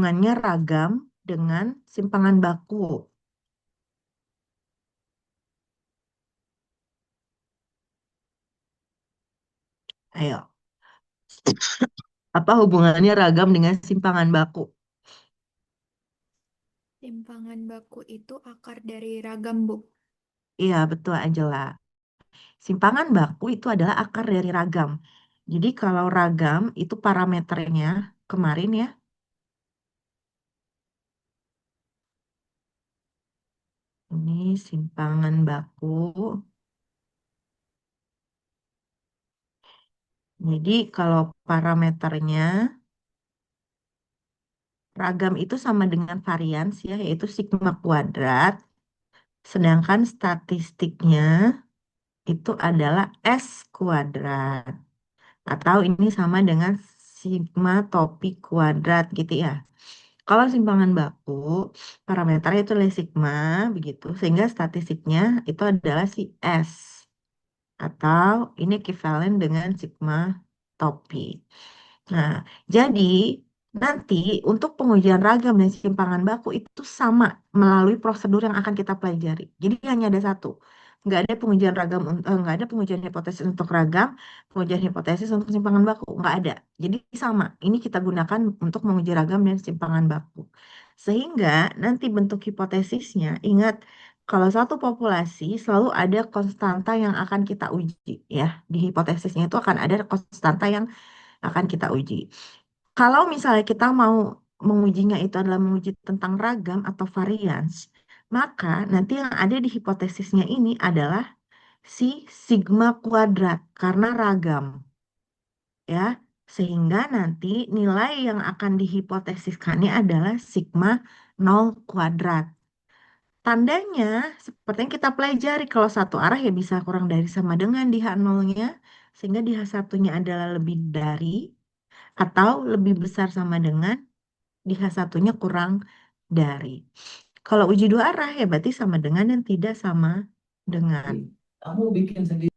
hubungannya ragam dengan simpangan baku? Ayo, apa hubungannya ragam dengan simpangan baku? Simpangan baku itu akar dari ragam, Bu. Iya, betul Angela. Simpangan baku itu adalah akar dari ragam. Jadi kalau ragam itu parameternya kemarin ya, ini simpangan baku. Jadi kalau parameternya ragam itu sama dengan varians ya, yaitu sigma kuadrat. Sedangkan statistiknya itu adalah S kuadrat. Atau ini sama dengan sigma topi kuadrat gitu ya. Kalau simpangan baku, parameternya itu adalah sigma, begitu. Sehingga statistiknya itu adalah si S. Atau ini ekivalen dengan sigma topi. Nah, jadi nanti untuk pengujian ragam dan simpangan baku itu sama melalui prosedur yang akan kita pelajari. Jadi hanya ada satu. Nggak ada pengujian hipotesis untuk ragam, pengujian hipotesis untuk simpangan baku. Nggak ada. Jadi sama. Ini kita gunakan untuk menguji ragam dan simpangan baku. Sehingga nanti bentuk hipotesisnya, ingat kalau satu populasi selalu ada konstanta yang akan kita uji ya. Di hipotesisnya itu akan ada konstanta yang akan kita uji. Kalau misalnya kita mau mengujinya itu adalah menguji tentang ragam atau varians, maka nanti yang ada di hipotesisnya ini adalah si sigma kuadrat karena ragam ya. Sehingga nanti nilai yang akan dihipotesiskannya adalah sigma nol kuadrat. Tandanya seperti yang kita pelajari kalau satu arah ya bisa kurang dari sama dengan di H0-nya sehingga di H1-nya adalah lebih dari atau lebih besar sama dengan di H1-nya kurang dari. Kalau uji dua arah ya berarti sama dengan dan tidak sama dengan. Kamu bikin sendiri.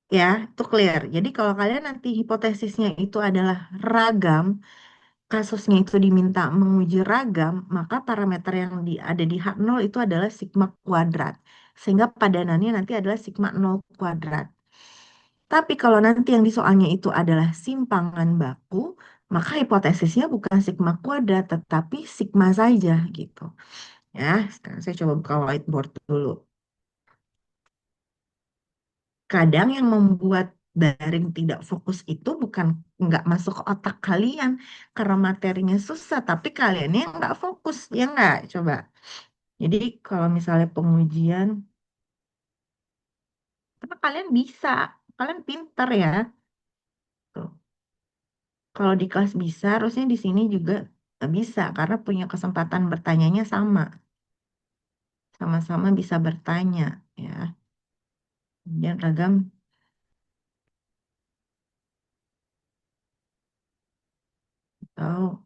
Ya, itu clear. Jadi kalau kalian nanti hipotesisnya itu adalah ragam, kasusnya itu diminta menguji ragam, maka parameter yang ada di H0 itu adalah sigma kuadrat. Sehingga padanannya nanti adalah sigma nol kuadrat. Tapi kalau nanti yang di soalnya itu adalah simpangan baku, maka hipotesisnya bukan sigma kuadrat, tetapi sigma saja gitu. Ya, sekarang saya coba buka whiteboard dulu. Kadang yang membuat daring tidak fokus itu bukan nggak masuk ke otak kalian karena materinya susah, tapi kaliannya yang nggak fokus, ya nggak? Coba. Jadi kalau misalnya pengujian, tapi kalian bisa, kalian pinter ya. Tuh. Kalau di kelas bisa, harusnya di sini juga bisa karena punya kesempatan bertanyanya sama, sama-sama bisa bertanya ya. Kemudian ragam atau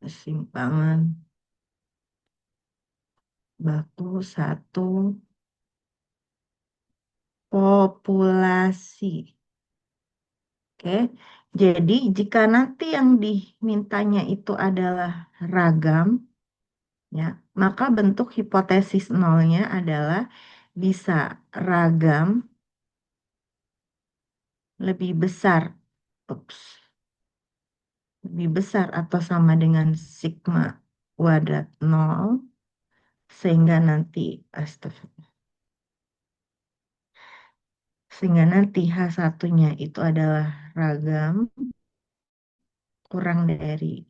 simpangan baku satu populasi. Oke, jadi jika nanti yang dimintanya itu adalah ragam, ya, maka bentuk hipotesis nolnya adalah bisa ragam lebih besar, ups, lebih besar atau sama dengan sigma kuadrat nol, sehingga nanti, astagfirullah, sehingga nanti H1-nya itu adalah ragam kurang dari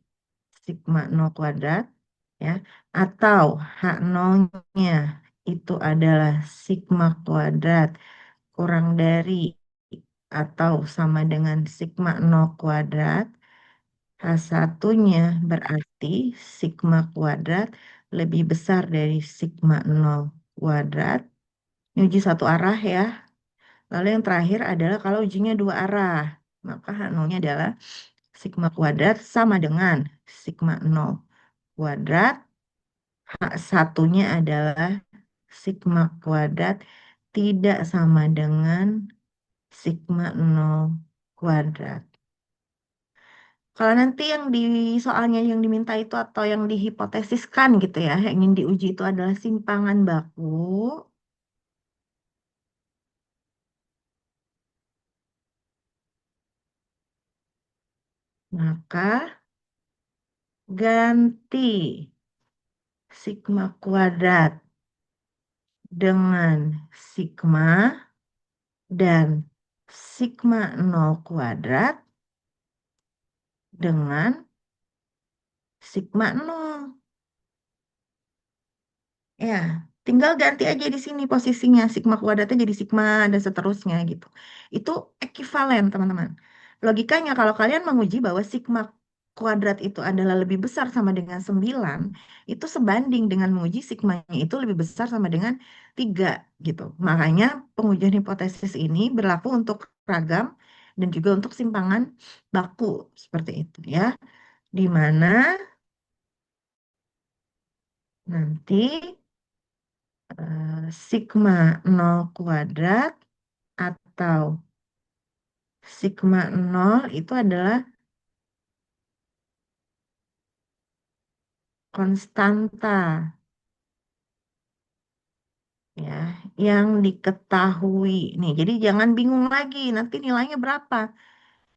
sigma nol kuadrat, ya, atau H0-nya itu adalah sigma kuadrat kurang dari atau sama dengan sigma nol kuadrat. H1-nya berarti sigma kuadrat lebih besar dari sigma nol kuadrat. Ini uji satu arah ya. Lalu yang terakhir adalah kalau ujinya dua arah. Maka H0-nya adalah sigma kuadrat sama dengan sigma nol kuadrat. H1-nya adalah sigma kuadrat tidak sama dengan sigma nol kuadrat. Kalau nanti yang di soalnya yang diminta itu atau yang dihipotesiskan gitu ya, yang ingin diuji itu adalah simpangan baku, maka ganti sigma kuadrat dengan sigma dan sigma nol kuadrat dengan sigma nol. Ya, tinggal ganti aja di sini posisinya. Sigma kuadratnya jadi sigma dan seterusnya gitu. Itu ekivalen, teman-teman. Logikanya kalau kalian menguji bahwa sigma kuadrat itu adalah lebih besar sama dengan 9, itu sebanding dengan menguji sigmanya itu lebih besar sama dengan 3 gitu. Makanya pengujian hipotesis ini berlaku untuk ragam dan juga untuk simpangan baku seperti itu ya. Di mana nanti sigma nol kuadrat atau sigma nol itu adalah konstanta ya yang diketahui. Nih, jadi jangan bingung lagi nanti nilainya berapa.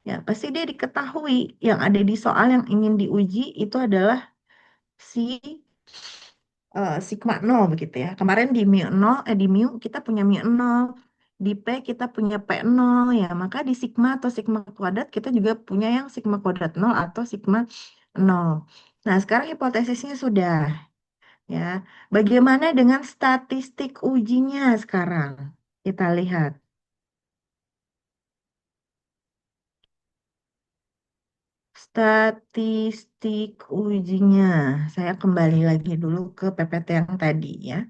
Ya, pasti dia diketahui. Yang ada di soal yang ingin diuji itu adalah si sigma nol begitu ya. Kemarin di mu nol, di mu kita punya mu nol, di P kita punya P nol ya. Maka di sigma atau sigma kuadrat kita juga punya yang sigma kuadrat nol atau sigma nol. Nah, sekarang hipotesisnya sudah ya. Bagaimana dengan statistik ujinya sekarang? Kita lihat. Statistik ujinya. Saya kembali lagi dulu ke PPT yang tadi ya.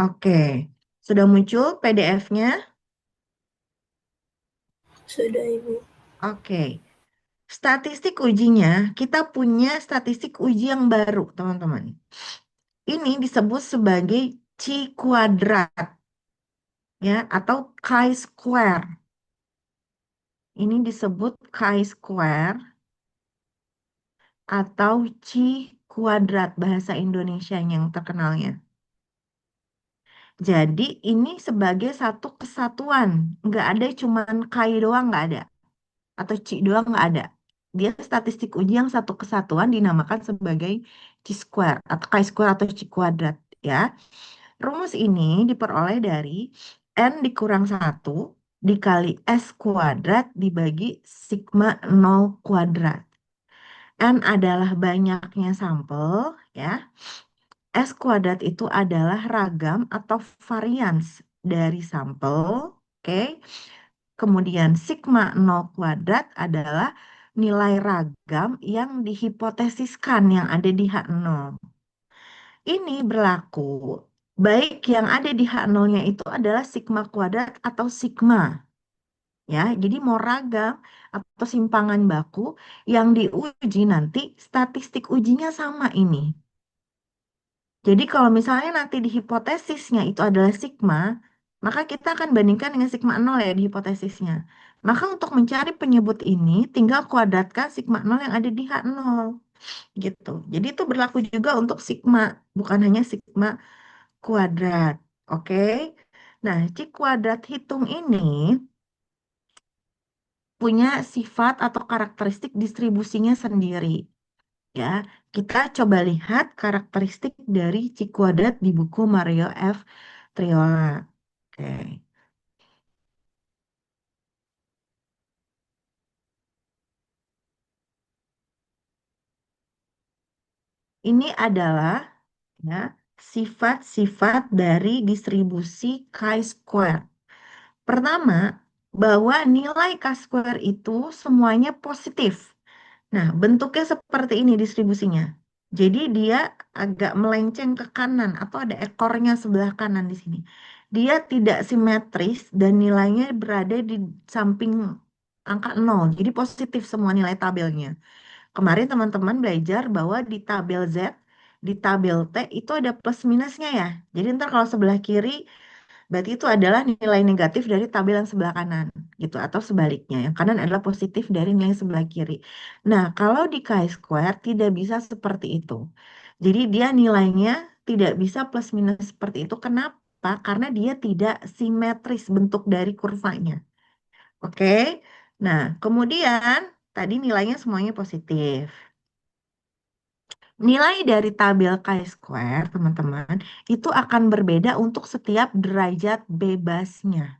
Oke. Sudah muncul PDF-nya? Sudah, Ibu. Oke. Statistik ujinya, kita punya statistik uji yang baru, teman-teman. Ini disebut sebagai chi kuadrat, ya, atau chi-square. Ini disebut chi-square atau chi kuadrat bahasa Indonesia yang terkenalnya. Jadi ini sebagai satu kesatuan, nggak ada cuman chi doang, nggak ada. Atau chi doang nggak ada. Dia statistik uji yang satu kesatuan dinamakan sebagai chi-square atau chi-square atau chi kuadrat, ya. Rumus ini diperoleh dari N dikurang satu dikali S kuadrat dibagi sigma nol kuadrat. N adalah banyaknya sampel, ya. S kuadrat itu adalah ragam atau varians dari sampel, oke. Kemudian sigma nol kuadrat adalah nilai ragam yang dihipotesiskan yang ada di H0. Ini berlaku baik yang ada di H0-nya itu adalah sigma kuadrat atau sigma. Ya, jadi mau ragam atau simpangan baku yang diuji nanti statistik ujinya sama ini. Jadi kalau misalnya nanti di hipotesisnya itu adalah sigma, maka kita akan bandingkan dengan sigma nol ya di hipotesisnya. Maka untuk mencari penyebut ini tinggal kuadratkan sigma nol yang ada di H0 gitu. Jadi itu berlaku juga untuk sigma, bukan hanya sigma kuadrat. Oke. Nah, C kuadrat hitung ini punya sifat atau karakteristik distribusinya sendiri. Ya, kita coba lihat karakteristik dari C kuadrat di buku Mario F. Triola. Oke. Ini adalah ya sifat-sifat dari distribusi chi-square. Pertama, bahwa nilai chi-square itu semuanya positif. Nah, bentuknya seperti ini distribusinya. Jadi dia agak melenceng ke kanan atau ada ekornya sebelah kanan di sini. Dia tidak simetris dan nilainya berada di samping angka 0. Jadi positif semua nilai tabelnya. Kemarin teman-teman belajar bahwa di tabel Z, di tabel T itu ada plus minusnya ya. Jadi ntar kalau sebelah kiri Berarti itu adalah nilai negatif dari tabel yang sebelah kanan, gitu. Atau sebaliknya, yang kanan adalah positif dari nilai sebelah kiri. Nah, kalau di chi-square tidak bisa seperti itu. Jadi dia nilainya tidak bisa plus minus seperti itu. Kenapa? Karena dia tidak simetris bentuk dari kurvanya. Oke. Nah, kemudian tadi nilainya semuanya positif. Nilai dari tabel chi-square, teman-teman, itu akan berbeda untuk setiap derajat bebasnya.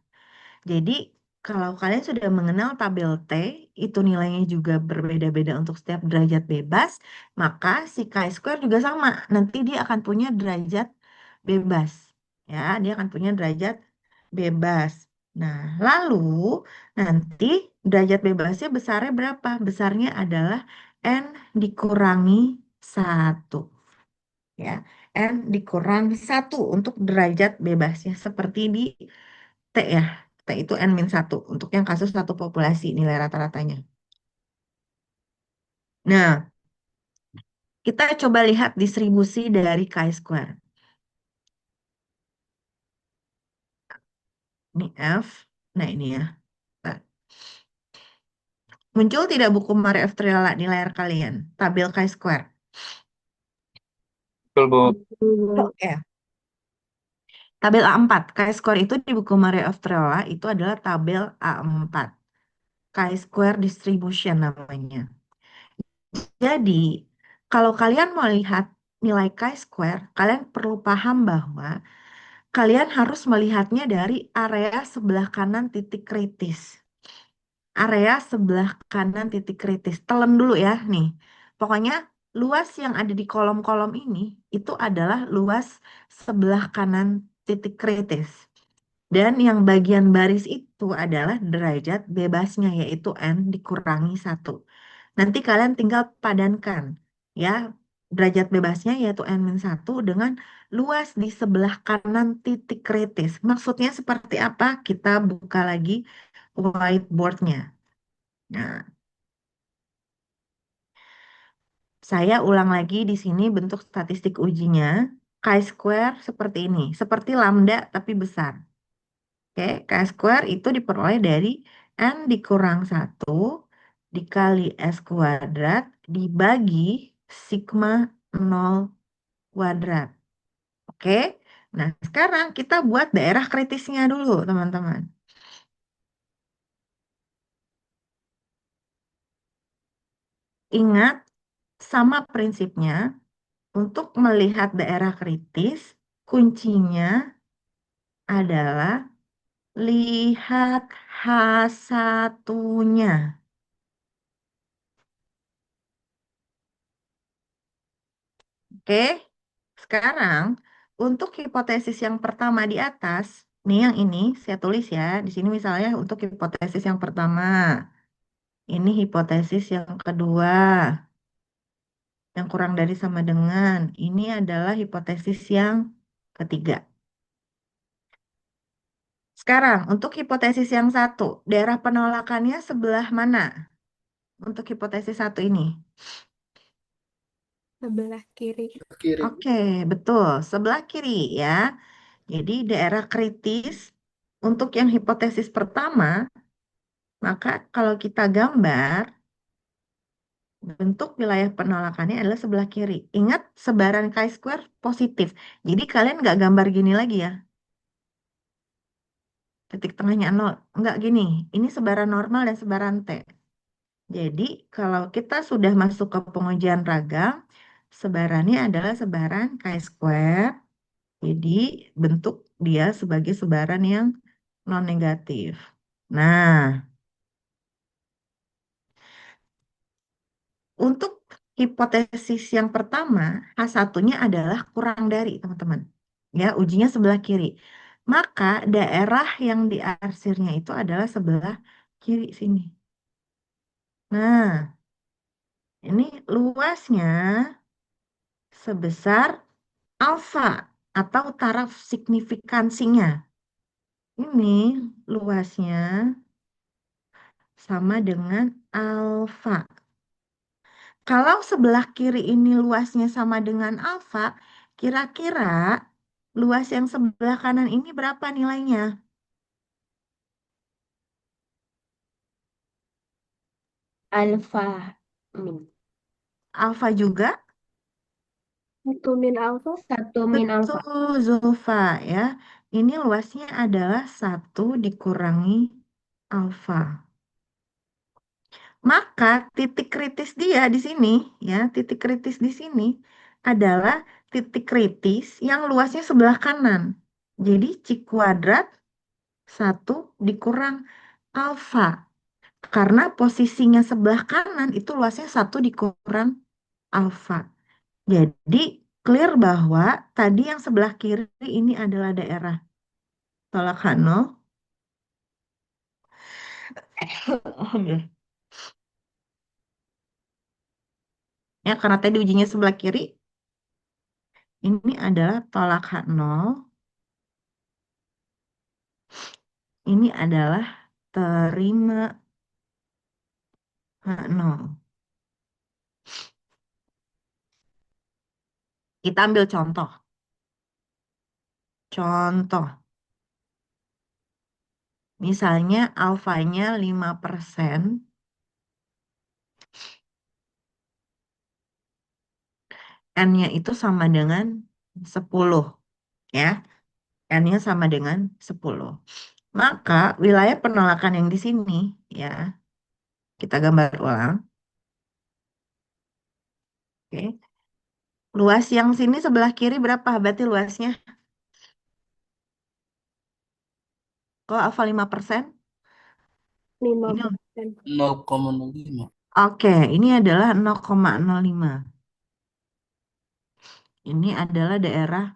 Jadi, kalau kalian sudah mengenal tabel T, itu nilainya juga berbeda-beda untuk setiap derajat bebas, maka si chi-square juga sama. Nanti dia akan punya derajat bebas. Ya, dia akan punya derajat bebas. Nah, lalu nanti derajat bebasnya besarnya berapa? Besarnya adalah N dikurangi satu. Ya, N dikurangi satu untuk derajat bebasnya. Seperti di T ya. T itu N-1 untuk yang kasus satu populasi nilai rata-ratanya. Nah, kita coba lihat distribusi dari chi-square. Ini F. Nah, ini ya. Nah, muncul tidak buku Maria Estrella di layar kalian? Tabel chi-square. Betul, Bu. Ya. Tabel A4. Chi-square itu di buku Maria Estrella itu adalah tabel A4. Chi-square distribution namanya. Jadi, kalau kalian mau lihat nilai chi-square, kalian perlu paham bahwa kalian harus melihatnya dari area sebelah kanan titik kritis. Area sebelah kanan titik kritis. Telan dulu ya, nih. Pokoknya luas yang ada di kolom-kolom ini itu adalah luas sebelah kanan titik kritis. Dan yang bagian baris itu adalah derajat bebasnya, yaitu N dikurangi satu. Nanti kalian tinggal padankan ya derajat bebasnya yaitu N-1 dengan luas di sebelah kanan titik kritis. Maksudnya seperti apa? Kita buka lagi whiteboardnya. Nah, saya ulang lagi di sini bentuk statistik ujinya. Chi-square seperti ini, seperti lambda tapi besar. Oke, chi-square itu diperoleh dari N dikurang satu dikali S kuadrat dibagi sigma nol kuadrat. Oke, nah sekarang kita buat daerah kritisnya dulu, teman-teman. Ingat, sama prinsipnya, untuk melihat daerah kritis, kuncinya adalah lihat H1-nya. Oke, sekarang untuk hipotesis yang pertama di atas, nih yang ini saya tulis ya, di sini misalnya untuk hipotesis yang pertama, ini hipotesis yang kedua, yang kurang dari sama dengan, ini adalah hipotesis yang ketiga. Sekarang untuk hipotesis yang satu, daerah penolakannya sebelah mana untuk hipotesis satu ini? Sebelah kiri. Kiri. Oke, betul, sebelah kiri ya. Jadi daerah kritis untuk yang hipotesis pertama, maka kalau kita gambar, bentuk wilayah penolakannya adalah sebelah kiri. Ingat, sebaran chi-square positif. Jadi kalian nggak gambar gini lagi ya. Titik tengahnya nol. Nggak gini. Ini sebaran normal dan sebaran T. Jadi kalau kita sudah masuk ke pengujian ragam, sebarannya adalah sebaran chi-square. Jadi bentuk dia sebagai sebaran yang non-negatif. Nah, untuk hipotesis yang pertama, H1-nya adalah kurang dari, teman-teman. Ya, ujinya sebelah kiri. Maka daerah yang diarsirnya itu adalah sebelah kiri sini. Nah, ini luasnya sebesar alfa atau taraf signifikansinya. Ini luasnya sama dengan alfa. Kalau sebelah kiri ini luasnya sama dengan alfa, kira-kira Luas yang sebelah kanan ini berapa nilainya? Alfa min. Alfa juga? Satu min alfa. Satu min alfa. Betul, Zulfa ya. Ini luasnya adalah satu dikurangi alfa. Maka titik kritis dia di sini, ya, titik kritis di sini adalah titik kritis yang luasnya sebelah kanan. Jadi C kuadrat satu dikurang alfa. Karena posisinya sebelah kanan itu luasnya satu dikurang alfa. Jadi clear bahwa tadi yang sebelah kiri ini adalah daerah tolak Hano. Alhamdulillah. Ya, karena tadi ujinya sebelah kiri, ini adalah tolak H0. Ini adalah terima H0. Kita ambil contoh. Contoh, misalnya alfanya 5%, N-nya itu sama dengan 10, ya. N-nya sama dengan 10. Maka wilayah penolakan yang di sini, ya, kita gambar ulang. Oke. Luas yang sini sebelah kiri berapa? Berarti luasnya. Kalau alfa 5%, Lima ini persen. 0,05. oke, ini adalah 0,05. Ini adalah daerah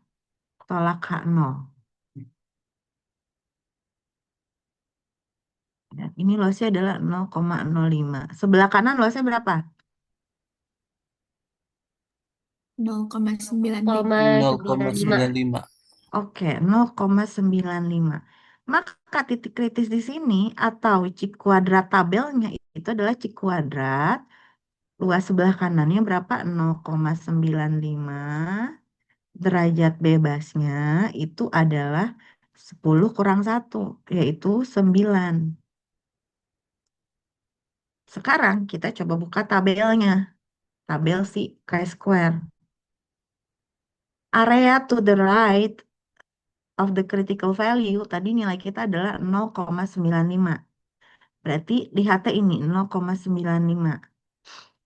tolak H0. Ya, ini luasnya adalah 0,05. Sebelah kanan luasnya berapa? 0,95. 0,95. 0,95. Oke, 0,95. Maka titik kritis di sini atau C kuadrat tabelnya itu adalah C kuadrat. Luas sebelah kanannya berapa? 0,95. Derajat bebasnya itu adalah 10 kurang 1, yaitu 9. Sekarang kita coba buka tabelnya. Tabel si chi-square. Area to the right of the critical value, tadi nilai kita adalah 0,95. Berarti lihatnya ini 0,95.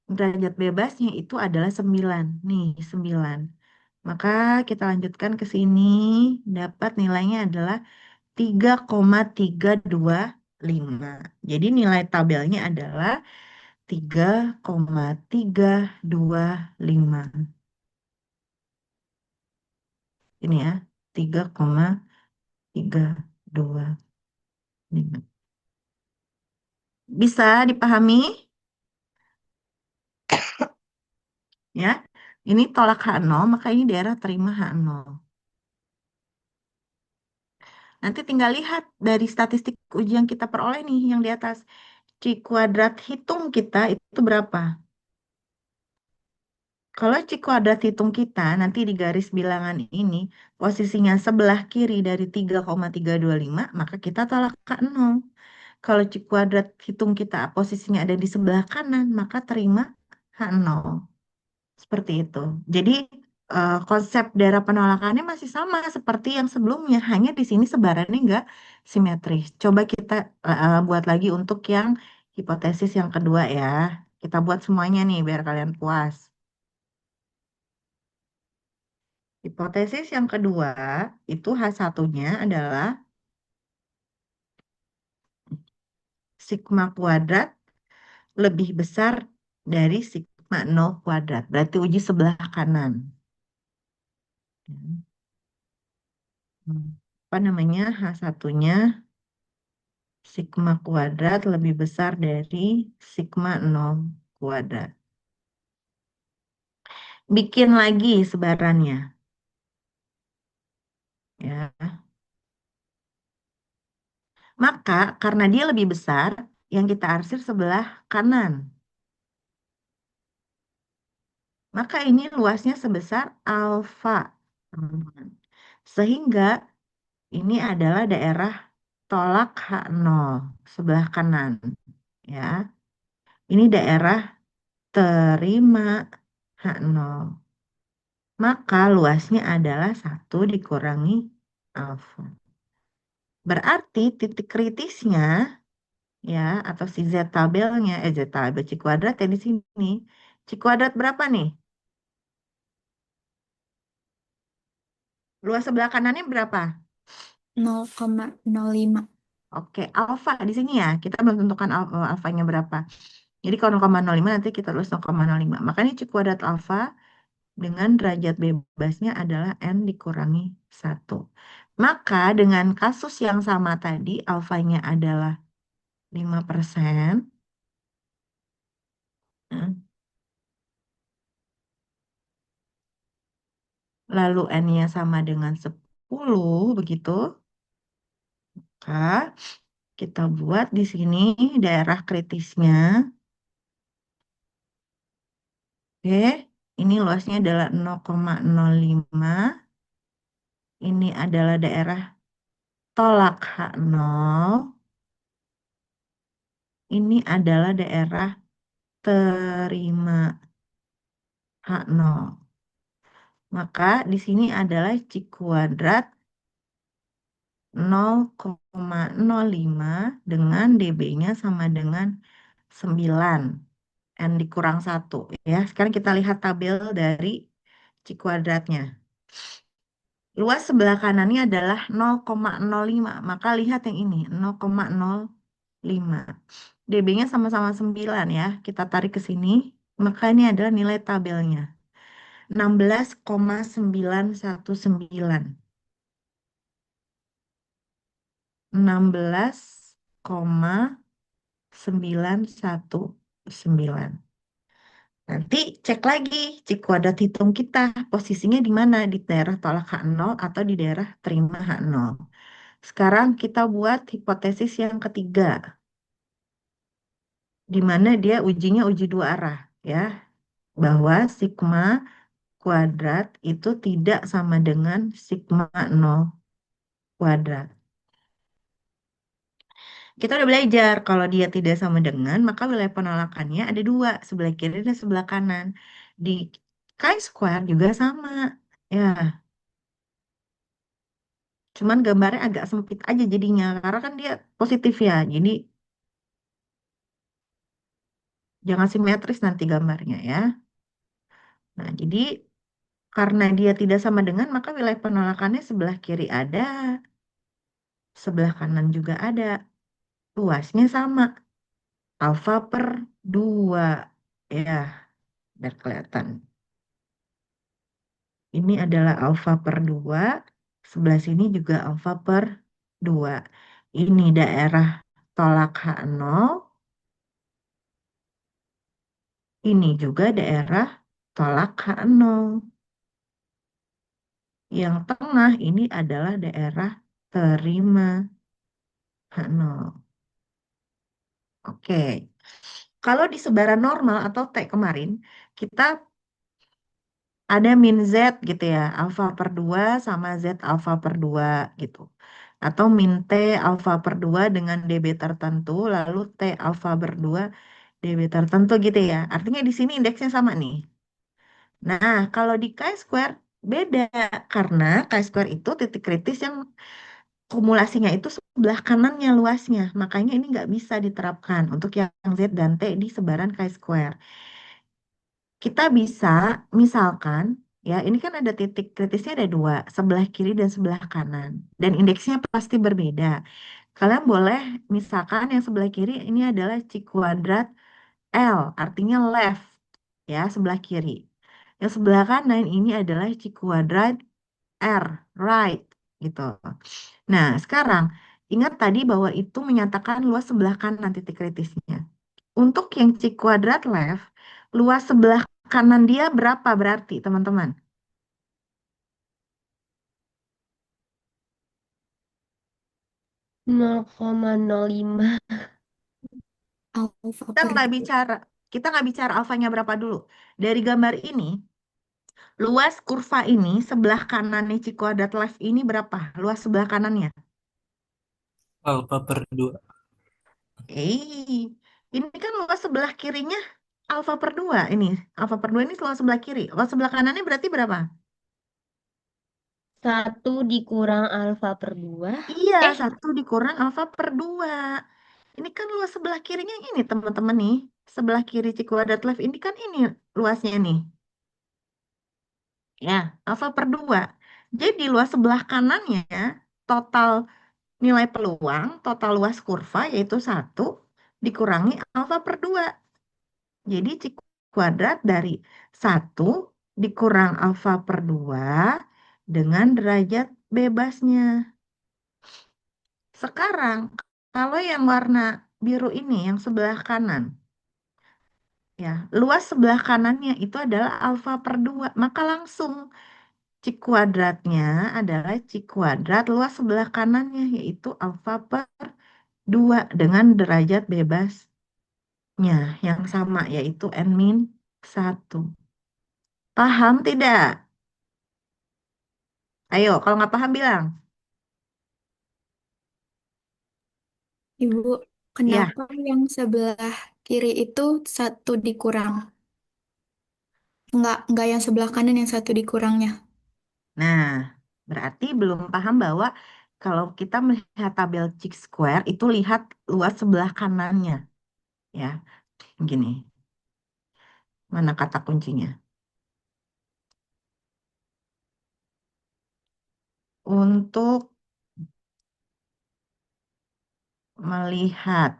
Derajat bebasnya itu adalah 9. Nih, 9. Maka kita lanjutkan ke sini. Dapat nilainya adalah 3,325. Jadi nilai tabelnya adalah 3,325. Ini ya, 3,325. Bisa dipahami ya? Ini tolak H0, maka ini daerah terima H0. Nanti tinggal lihat dari statistik uji yang kita peroleh nih yang di atas. C kuadrat hitung kita itu berapa? Kalau C kuadrat hitung kita nanti di garis bilangan ini posisinya sebelah kiri dari 3,325, maka kita tolak K0. Kalau C kuadrat hitung kita posisinya ada di sebelah kanan, maka terima H0. Seperti itu. Jadi konsep daerah penolakannya masih sama seperti yang sebelumnya, hanya di sini sebarannya nggak simetris. Coba kita buat lagi untuk yang hipotesis yang kedua ya. Kita buat semuanya nih biar kalian puas. Hipotesis yang kedua itu H1-nya adalah sigma kuadrat lebih besar dari sigma 0 kuadrat. Berarti uji sebelah kanan. Hmm. Apa namanya? H1-nya sigma kuadrat lebih besar dari sigma 0 kuadrat. Bikin lagi sebarannya. Ya. Maka karena dia lebih besar, yang kita arsir sebelah kanan. Maka ini luasnya sebesar alfa, teman-teman. Sehingga ini adalah daerah tolak H0 sebelah kanan. Ya, ini daerah terima H0. Maka luasnya adalah 1 dikurangi alfa. Berarti titik kritisnya ya atau si Z tabelnya Z tabel C kuadrat ya di sini. C kuadrat berapa nih? Luas sebelah kanannya berapa? 0,05. Oke, alfa di sini ya. Kita belum tentukan alfanya berapa. Jadi kalau 0,05 nanti kita tulis 0,05. Makanya C kuadrat alfa dengan derajat bebasnya adalah N dikurangi 1. Maka dengan kasus yang sama tadi, alfanya adalah 5%. Nah, lalu N-nya sama dengan 10, begitu. Maka kita buat di sini daerah kritisnya. Oke, ini luasnya adalah 0,05. Ini adalah daerah tolak H0. Ini adalah daerah terima H0. Maka di sini adalah C kuadrat 0,05 dengan dB-nya sama dengan 9. N dikurang 1. Ya, sekarang kita lihat tabel dari C kuadratnya. Luas sebelah kanannya adalah 0,05. Maka lihat yang ini, 0,05. dB-nya sama-sama 9 ya. Kita tarik ke sini. Maka ini adalah nilai tabelnya. 16,919. 16,919. Nanti cek lagi C kuadrat hitung kita. Posisinya di mana? Di daerah tolak H0 atau di daerah terima H0. Sekarang kita buat hipotesis yang ketiga. Di mana dia ujinya uji dua arah. Ya, bahwa sigma kuadrat itu tidak sama dengan sigma 0 kuadrat. Kita udah belajar kalau dia tidak sama dengan, maka wilayah penolakannya ada dua, sebelah kiri dan sebelah kanan. Di chi-square juga sama. Ya, cuman gambarnya agak sempit aja jadinya, karena kan dia positif ya. Jadi jangan simetris nanti gambarnya ya. Nah, jadi karena dia tidak sama dengan, maka wilayah penolakannya sebelah kiri ada, sebelah kanan juga ada. Luasnya sama, alfa per 2. Ya, biar kelihatan. Ini adalah alfa per 2. Sebelah sini juga alfa per 2. Ini daerah tolak H0. Ini juga daerah tolak H0. Yang tengah ini adalah daerah terima H0. Oke. Kalau di sebaran normal atau T kemarin, kita ada min Z gitu ya, alfa per 2 sama Z alfa per 2 gitu. Atau min T alfa per 2 dengan dB tertentu, lalu T alfa per 2 dB tertentu gitu ya. Artinya di sini indeksnya sama nih. Nah, kalau di chi-square beda, karena chi-square itu titik kritis yang kumulasinya itu sebelah kanannya luasnya. Makanya ini nggak bisa diterapkan untuk yang Z dan T di sebaran chi-square. Kita bisa, misalkan, ya ini kan ada titik kritisnya ada dua, sebelah kiri dan sebelah kanan. Dan indeksnya pasti berbeda. Kalian boleh, misalkan yang sebelah kiri ini adalah C kuadrat L, artinya left, ya sebelah kiri. Yang sebelah kanan ini adalah C kuadrat R, right, gitu. Nah, sekarang ingat tadi bahwa itu menyatakan luas sebelah kanan titik kritisnya. Untuk yang C kuadrat left, luas sebelah kanan dia berapa berarti, teman-teman? 0,05. Alfa Kita per nggak 2. bicara, kita nggak bicara alfanya berapa dulu. Dari gambar ini, Luas kurva ini sebelah kanannya C kuadrat left ini berapa? Luas sebelah kanannya. Alfa per 2. Ini kan luas sebelah kirinya alfa per 2 ini. Alfa per 2 ini luas sebelah kiri. Luas sebelah kanannya berarti berapa? 1 dikurang alfa per 2. Iya, Eh, 1 dikurang alfa per 2. Ini kan luas sebelah kirinya ini teman-teman nih. Sebelah kiri C kuadrat left ini kan ini luasnya nih. Ya, alfa per 2. Jadi luas sebelah kanannya total nilai peluang, total luas kurva yaitu 1 dikurangi alfa per 2. Jadi C kuadrat dari 1 dikurang alfa per 2 dengan derajat bebasnya. Sekarang, kalau yang warna biru ini, yang sebelah kanan, ya, luas sebelah kanannya itu adalah alfa per 2. Maka langsung C kuadratnya adalah C kuadrat luas sebelah kanannya, yaitu alfa per 2 dengan derajat bebasnya yang sama, yaitu N min 1. Paham tidak? Ayo, kalau nggak paham bilang. Ibu, Ya, kenapa yang sebelah kiri itu satu dikurang? Enggak yang sebelah kanan yang satu dikurangnya. nah, berarti belum paham bahwa kalau kita melihat tabel Chi-square itu lihat luas sebelah kanannya. Ya, gini. Mana kata kuncinya? Untuk melihat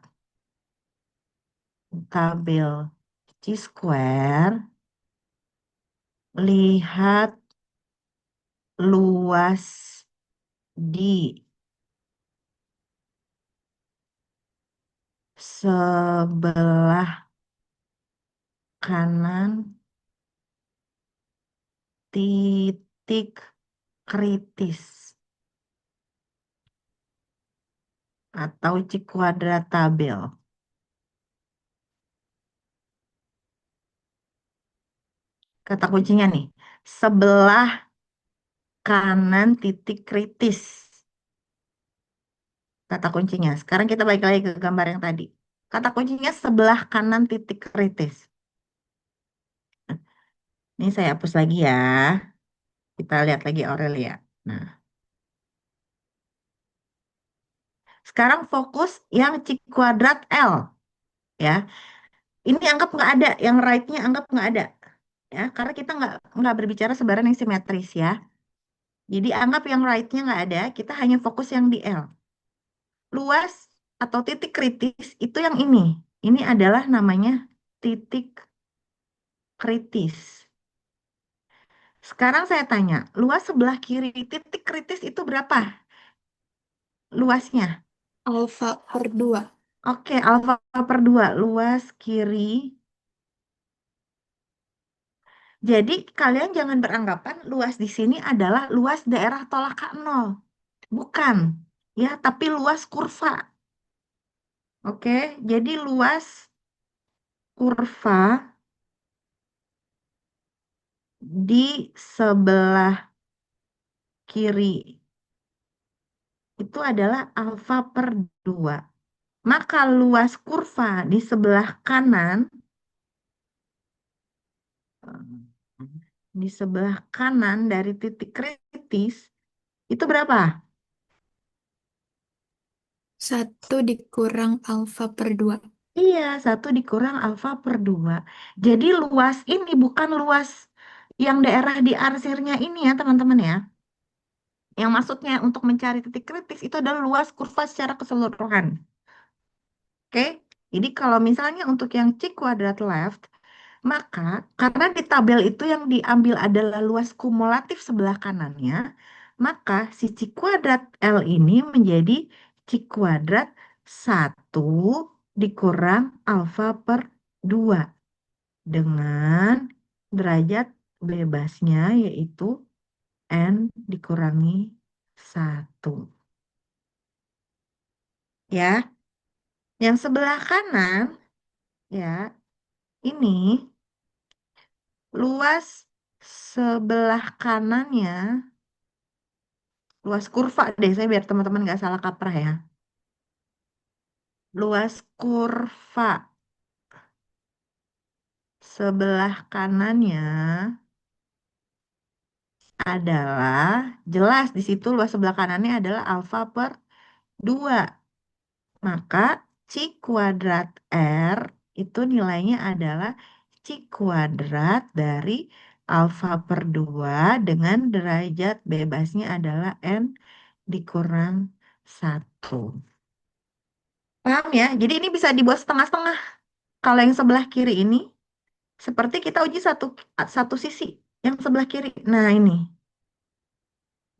tabel Chi-square, lihat luas di sebelah kanan titik kritis atau C kuadrat tabel. Kata kuncinya nih, sebelah kanan titik kritis. Kata kuncinya. Sekarang kita balik lagi ke gambar yang tadi. Kata kuncinya sebelah kanan titik kritis. Ini saya hapus lagi ya. Kita lihat lagi Aurelia. Nah, sekarang fokus yang C kuadrat L. Ya, ini anggap nggak ada. Yang right-nya anggap nggak ada. Ya, karena kita nggak berbicara sebaran yang simetris ya. Jadi anggap yang right-nya nggak ada. Kita hanya fokus yang di L. Luas atau titik kritis itu yang ini. Ini adalah namanya titik kritis. Sekarang saya tanya, luas sebelah kiri titik kritis itu berapa luasnya? Alfa per 2. Oke, alfa per 2 luas kiri. Jadi kalian jangan beranggapan luas di sini adalah luas daerah tolak nol. Bukan, ya, tapi luas kurva. Oke, jadi luas kurva di sebelah kiri itu adalah alfa per 2. Maka luas kurva di sebelah kanan, di sebelah kanan dari titik kritis, itu berapa? Satu dikurang alfa per 2. Iya, 1 dikurang alfa per 2. Jadi luas ini bukan luas yang daerah di arsirnya ini ya teman-teman ya. Yang maksudnya untuk mencari titik kritis itu adalah luas kurva secara keseluruhan. Oke, jadi kalau misalnya untuk yang C kuadrat left, maka karena di tabel itu yang diambil adalah luas kumulatif sebelah kanannya, maka si C kuadrat L ini menjadi C kuadrat 1 dikurang alfa per 2 dengan derajat bebasnya yaitu N dikurangi 1. Ya, yang sebelah kanan ya ini luas sebelah kanannya, luas kurva deh, saya biar teman-teman nggak salah kaprah ya. Luas kurva sebelah kanannya adalah, jelas di situ luas sebelah kanannya adalah alfa per 2. Maka C kuadrat R itu nilainya adalah C kuadrat dari alfa per 2 dengan derajat bebasnya adalah N dikurang 1. Paham ya? Jadi ini bisa dibuat setengah-setengah. Kalau yang sebelah kiri ini, seperti kita uji satu sisi. Yang sebelah kiri. Nah ini.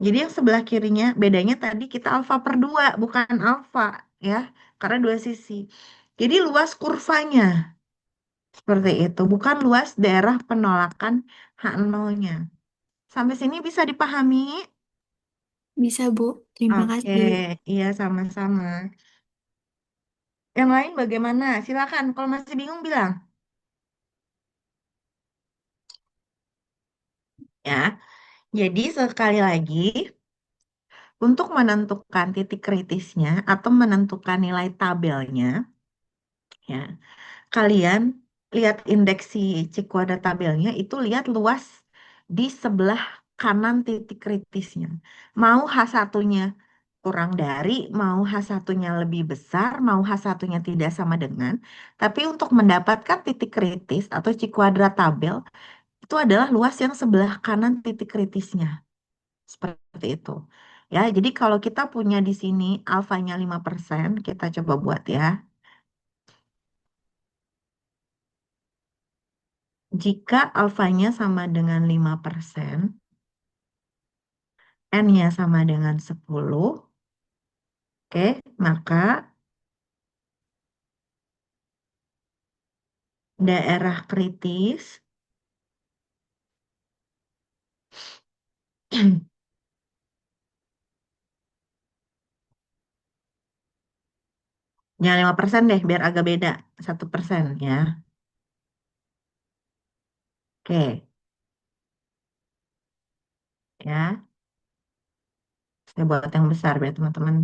Jadi yang sebelah kirinya, bedanya tadi kita alfa per 2, bukan alfa. Ya, karena dua sisi. Jadi luas kurvanya. Seperti itu. Bukan luas daerah penolakan H0-nya. Sampai sini bisa dipahami? Bisa, Bu. Terima Oke, kasih. iya sama-sama. Yang lain bagaimana? Silakan. Kalau masih bingung bilang. Ya, jadi sekali lagi, untuk menentukan titik kritisnya atau menentukan nilai tabelnya, ya, kalian lihat indeks si C kuadrat tabelnya itu lihat luas di sebelah kanan titik kritisnya. Mau H1-nya kurang dari, mau H1-nya lebih besar, mau H1-nya tidak sama dengan. Tapi untuk mendapatkan titik kritis atau C kuadrat tabel, itu adalah luas yang sebelah kanan titik kritisnya. Seperti itu. Ya, jadi kalau kita punya di sini alfanya 5%, kita coba buat ya. Jika alfanya sama dengan 5%, n-nya sama dengan 10, oke, maka daerah kritis jangan 5% deh, biar agak beda. 1% ya. Oke, ya. Saya buat yang besar biar teman-teman.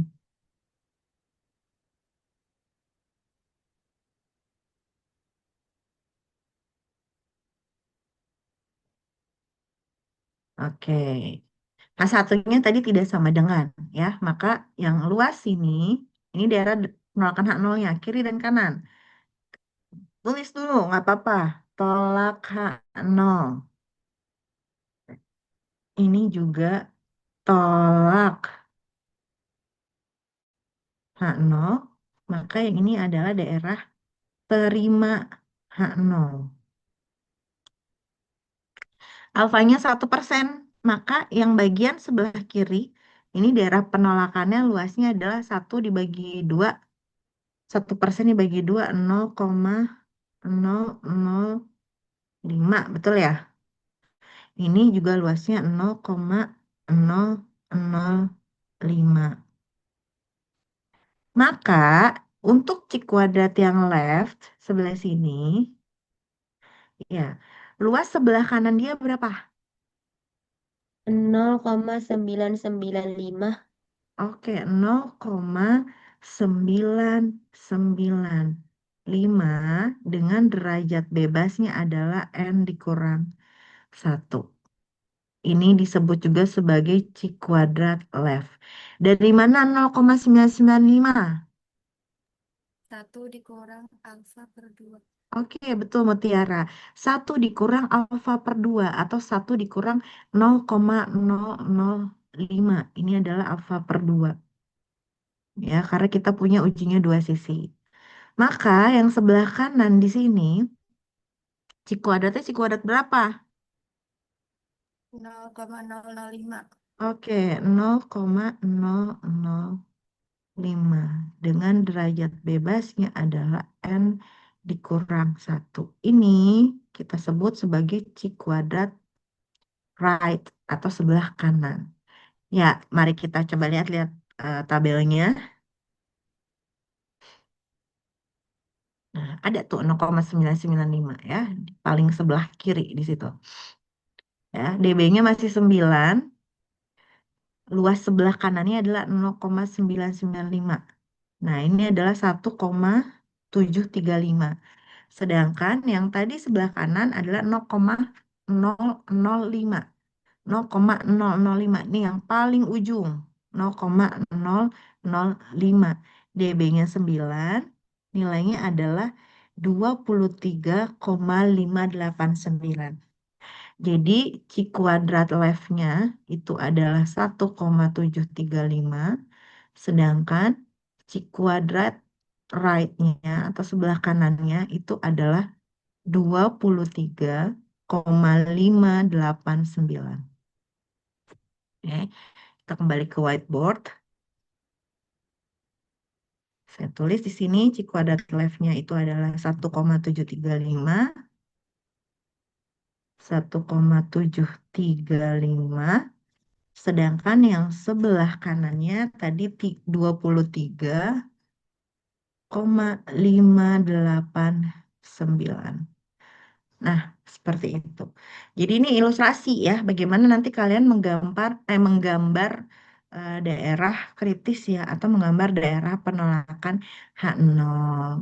Oke. H1-nya tadi tidak sama dengan, ya. Maka yang luas ini daerah penolakan H0-nya, kiri dan kanan. Tulis dulu, nggak apa-apa. Tolak H0. Ini juga tolak H0. Maka yang ini adalah daerah terima H0. Alfanya 1%. Maka yang bagian sebelah kiri, ini daerah penolakannya luasnya adalah 1 dibagi 2. 1% dibagi 2, 0,005. Betul ya? Ini juga luasnya 0,005. Maka untuk C kuadrat yang left sebelah sini, ya, luas sebelah kanan dia berapa? 0,995. Oke, 0,995 dengan derajat bebasnya adalah N dikurang 1. Ini disebut juga sebagai C kuadrat left. Dari mana 0,995? 1 dikurang alfa per 2. Oke, betul Mutiara. 1 dikurang alfa per 2 atau 1 dikurang 0,005. Ini adalah alfa per 2. Ya, karena kita punya ujinya dua sisi. Maka yang sebelah kanan di sini, C kuadratnya C kuadrat berapa? 0,005. Oke, 0,005. Dengan derajat bebasnya adalah N dikurang 1. Ini kita sebut sebagai C kuadrat right atau sebelah kanan. Ya, mari kita coba lihat-lihat tabelnya. Nah, ada tuh 0,995 ya, di paling sebelah kiri di situ. Ya, DB-nya masih 9, luas sebelah kanannya adalah 0,995. Nah, ini adalah 1,735. Sedangkan yang tadi sebelah kanan adalah 0,005. 0,005 ini yang paling ujung. 0,005. DB-nya 9, nilainya adalah 23,589. Jadi Q kuadrat left-nya itu adalah 1,735, sedangkan Q kuadrat right-nya atau sebelah kanannya itu adalah 23,589. Oke, kita kembali ke whiteboard. Saya tulis di sini Q kuadrat left-nya itu adalah 1,735, 1,735. Sedangkan yang sebelah kanannya tadi 23,589. Nah, seperti itu. Jadi ini ilustrasi ya, bagaimana nanti kalian menggambar daerah kritis ya, atau menggambar daerah penolakan H0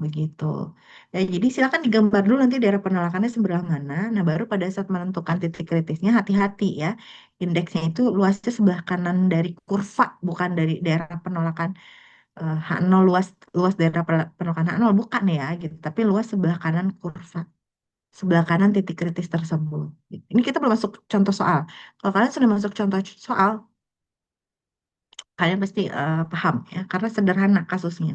begitu. Ya, jadi silakan digambar dulu nanti daerah penolakannya sebelah mana. Nah, baru pada saat menentukan titik kritisnya hati-hati ya. Indeksnya itu luasnya sebelah kanan dari kurva, bukan dari daerah penolakan H0, luas luas daerah penolakan H0 bukan ya gitu, tapi luas sebelah kanan kurva, sebelah kanan titik kritis tersebut. Ini kita belum masuk contoh soal. Kalau kalian sudah masuk contoh soal, kalian pasti paham ya, karena sederhana kasusnya.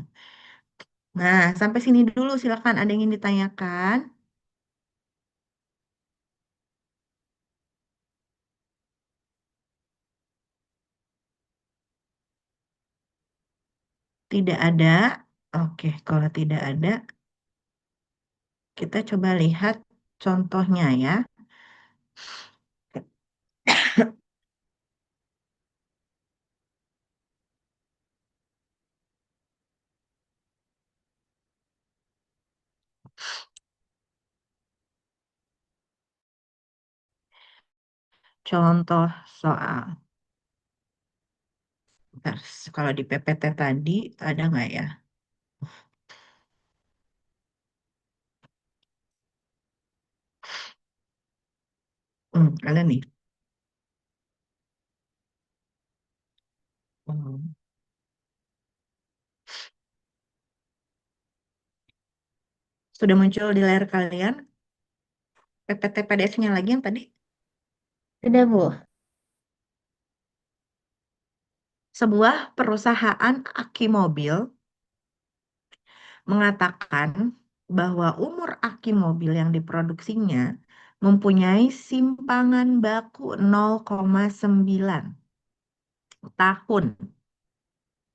Nah, sampai sini dulu silakan ada yang ingin ditanyakan. Tidak ada. Oke, kalau tidak ada, kita coba lihat contohnya ya. Contoh soal. Bentar, kalau di PPT tadi ada nggak ya? Ada nih. Hmm. Sudah muncul di layar kalian PPT PDF-nya lagi yang tadi? Sudah, Bu. Sebuah perusahaan aki mobil mengatakan bahwa umur aki mobil yang diproduksinya mempunyai simpangan baku 0,9 tahun.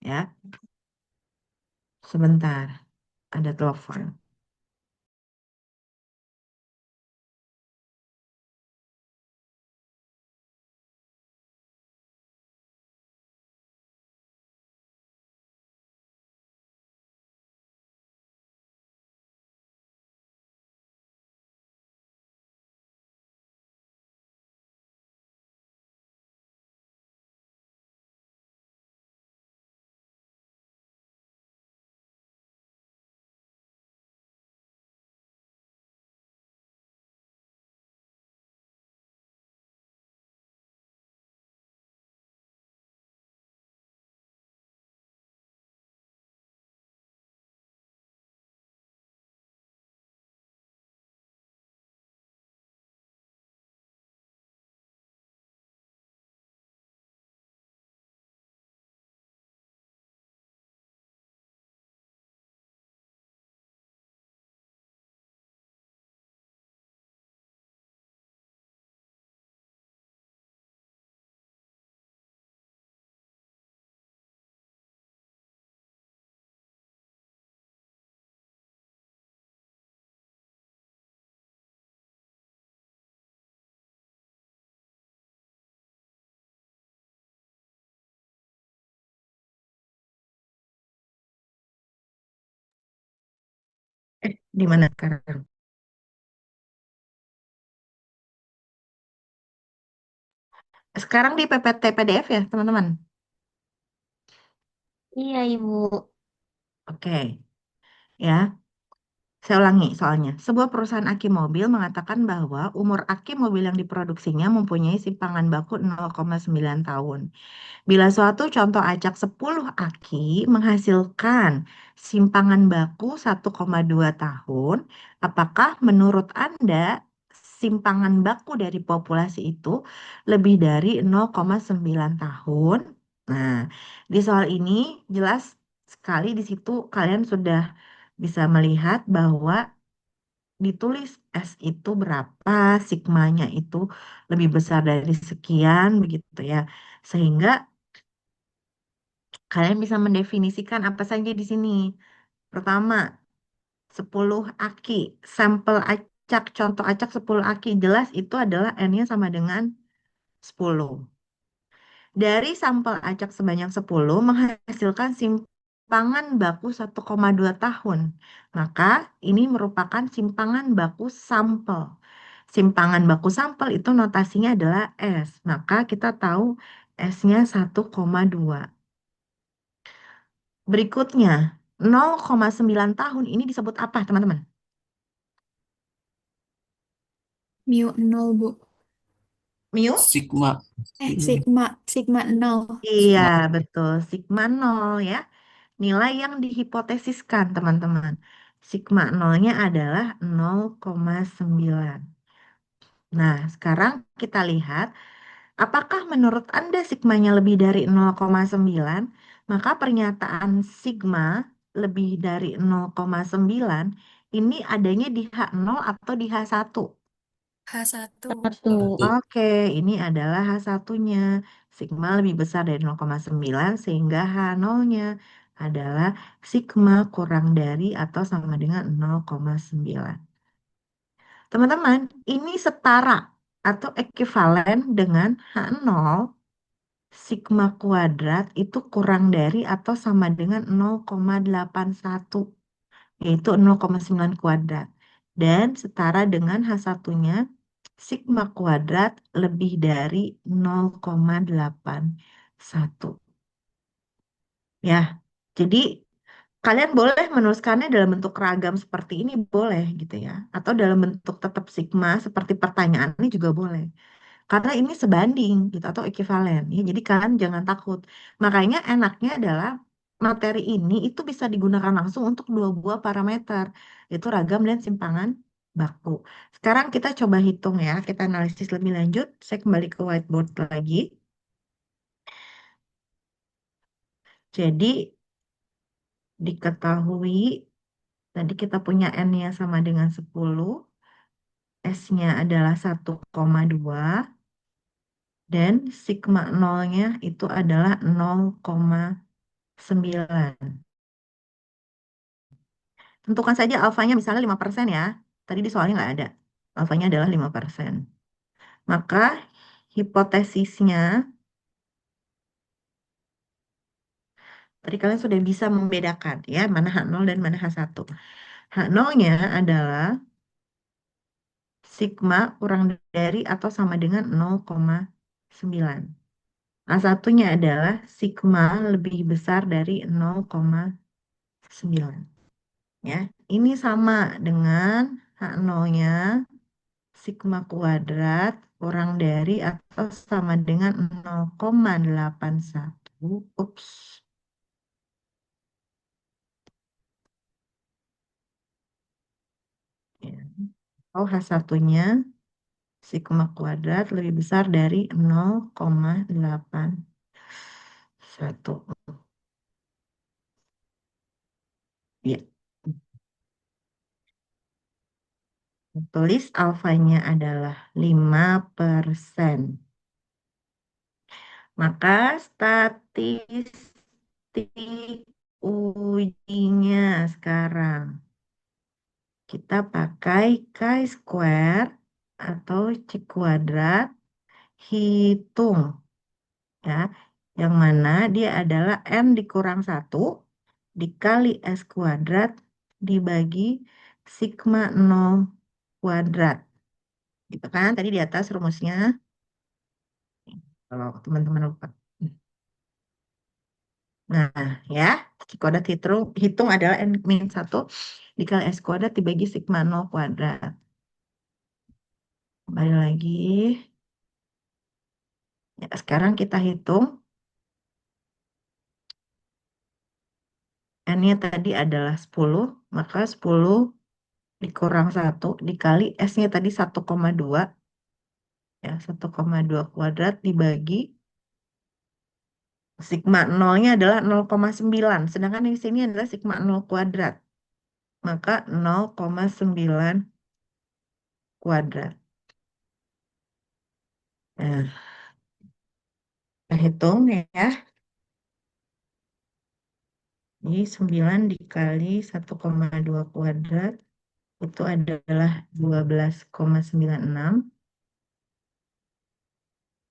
Ya, sebentar, ada telepon. Di mana sekarang? Sekarang di PPT PDF ya, teman-teman? Iya, Ibu. Oke, ya. Saya ulangi soalnya. Sebuah perusahaan aki mobil mengatakan bahwa umur aki mobil yang diproduksinya mempunyai simpangan baku 0,9 tahun. Bila suatu contoh acak 10 aki menghasilkan simpangan baku 1,2 tahun, apakah menurut Anda simpangan baku dari populasi itu lebih dari 0,9 tahun? Nah, di soal ini jelas sekali di situ kalian sudah bisa melihat bahwa ditulis S itu berapa, sigmanya itu lebih besar dari sekian begitu ya. Sehingga kalian bisa mendefinisikan apa saja di sini. Pertama, 10 aki, sampel acak, contoh acak 10 aki, jelas itu adalah N-nya sama dengan 10. Dari sampel acak sebanyak 10 menghasilkan simpangan baku 1,2 tahun. Maka ini merupakan simpangan baku sampel. Simpangan baku sampel itu notasinya adalah S. Maka kita tahu S-nya 1,2. Berikutnya, 0,9 tahun ini disebut apa, teman-teman? Mu nol, Bu. Mu? Sigma. Sigma, sigma nol. Iya, Sigma. betul. Sigma 0 ya. Nilai yang dihipotesiskan, teman-teman. Sigma nolnya adalah 0,9. Nah, sekarang kita lihat, apakah menurut Anda sigmanya lebih dari 0,9? Maka pernyataan sigma lebih dari 0,9 ini adanya di H0 atau di H1? H1. Satu. Satu. Oke, ini adalah H1-nya. Sigma lebih besar dari 0,9 sehingga H0-nya adalah sigma kurang dari atau sama dengan 0,9. Teman-teman, ini setara atau ekivalen dengan H0 sigma kuadrat itu kurang dari atau sama dengan 0,81, yaitu 0,9 kuadrat. Dan setara dengan H1-nya, sigma kuadrat lebih dari 0,81. Ya, jadi kalian boleh menuliskannya dalam bentuk ragam seperti ini, boleh gitu ya. Atau dalam bentuk tetap sigma seperti pertanyaan ini juga boleh. Karena ini sebanding gitu atau ekivalen ya. Jadi kalian jangan takut. Makanya enaknya adalah materi ini itu bisa digunakan langsung untuk dua buah parameter, yaitu ragam dan simpangan baku. Sekarang kita coba hitung ya, kita analisis lebih lanjut. Saya kembali ke whiteboard lagi. Jadi diketahui tadi kita punya N-nya sama dengan 10, S-nya adalah 1,2 dan sigma nolnya itu adalah 0,9. Tentukan saja alfanya misalnya 5% ya. Tadi di soalnya nggak ada. Alfanya adalah 5%. Maka hipotesisnya, tadi kalian sudah bisa membedakan ya, mana H0 dan mana H1. H0-nya adalah sigma kurang dari atau sama dengan 0,9. A1-nya adalah sigma lebih besar dari 0,9. Ya, ini sama dengan H0-nya sigma kuadrat kurang dari atau sama dengan 0,81. Ups. Ya. Oh, H1-nya sigma kuadrat lebih besar dari 0,81. Ya. Tulis alfanya adalah 5%. Maka statistik ujinya sekarang. Kita pakai chi-square atau C kuadrat hitung ya. Yang mana dia adalah N dikurang 1 dikali S kuadrat dibagi sigma 0 kuadrat. Gitu kan tadi di atas rumusnya. kalau teman-teman lupa. Nah, ya, si kuadrat hitung adalah N min 1 dikali S kuadrat dibagi sigma 0 kuadrat. Kembali lagi. Ya, sekarang kita hitung. N-nya tadi adalah 10, maka 10 dikurang 1 dikali S-nya tadi 1,2. Ya, 1,2 kuadrat dibagi sigma nolnya adalah 0,9. Sedangkan di sini adalah sigma 0 kuadrat. Maka 0,9 kuadrat. Nah, kita hitung ya. Jadi 9 dikali 1,2 kuadrat itu adalah 12,96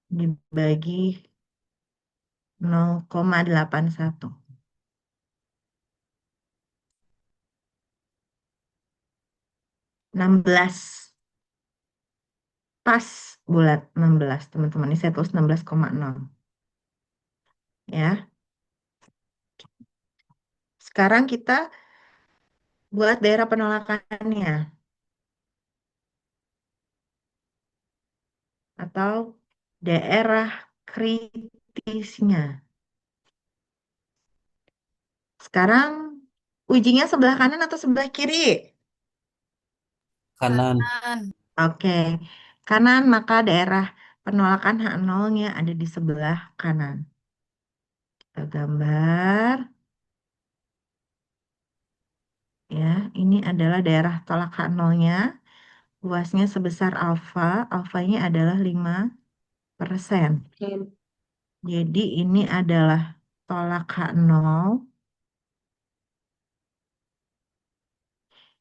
dibagi 0,81. 16. Pas bulat 16, teman-teman. Ini saya tulis 16,6. Ya. Sekarang kita buat daerah penolakannya atau daerah kritisnya. Sekarang ujinya sebelah kanan atau sebelah kiri? Kanan. Kanan. Oke. Kanan, maka daerah penolakan H0-nya ada di sebelah kanan. Kita gambar. Ya, ini adalah daerah tolak H0-nya. Luasnya sebesar alfa. Alfanya adalah 5%. Jadi ini adalah tolak H0.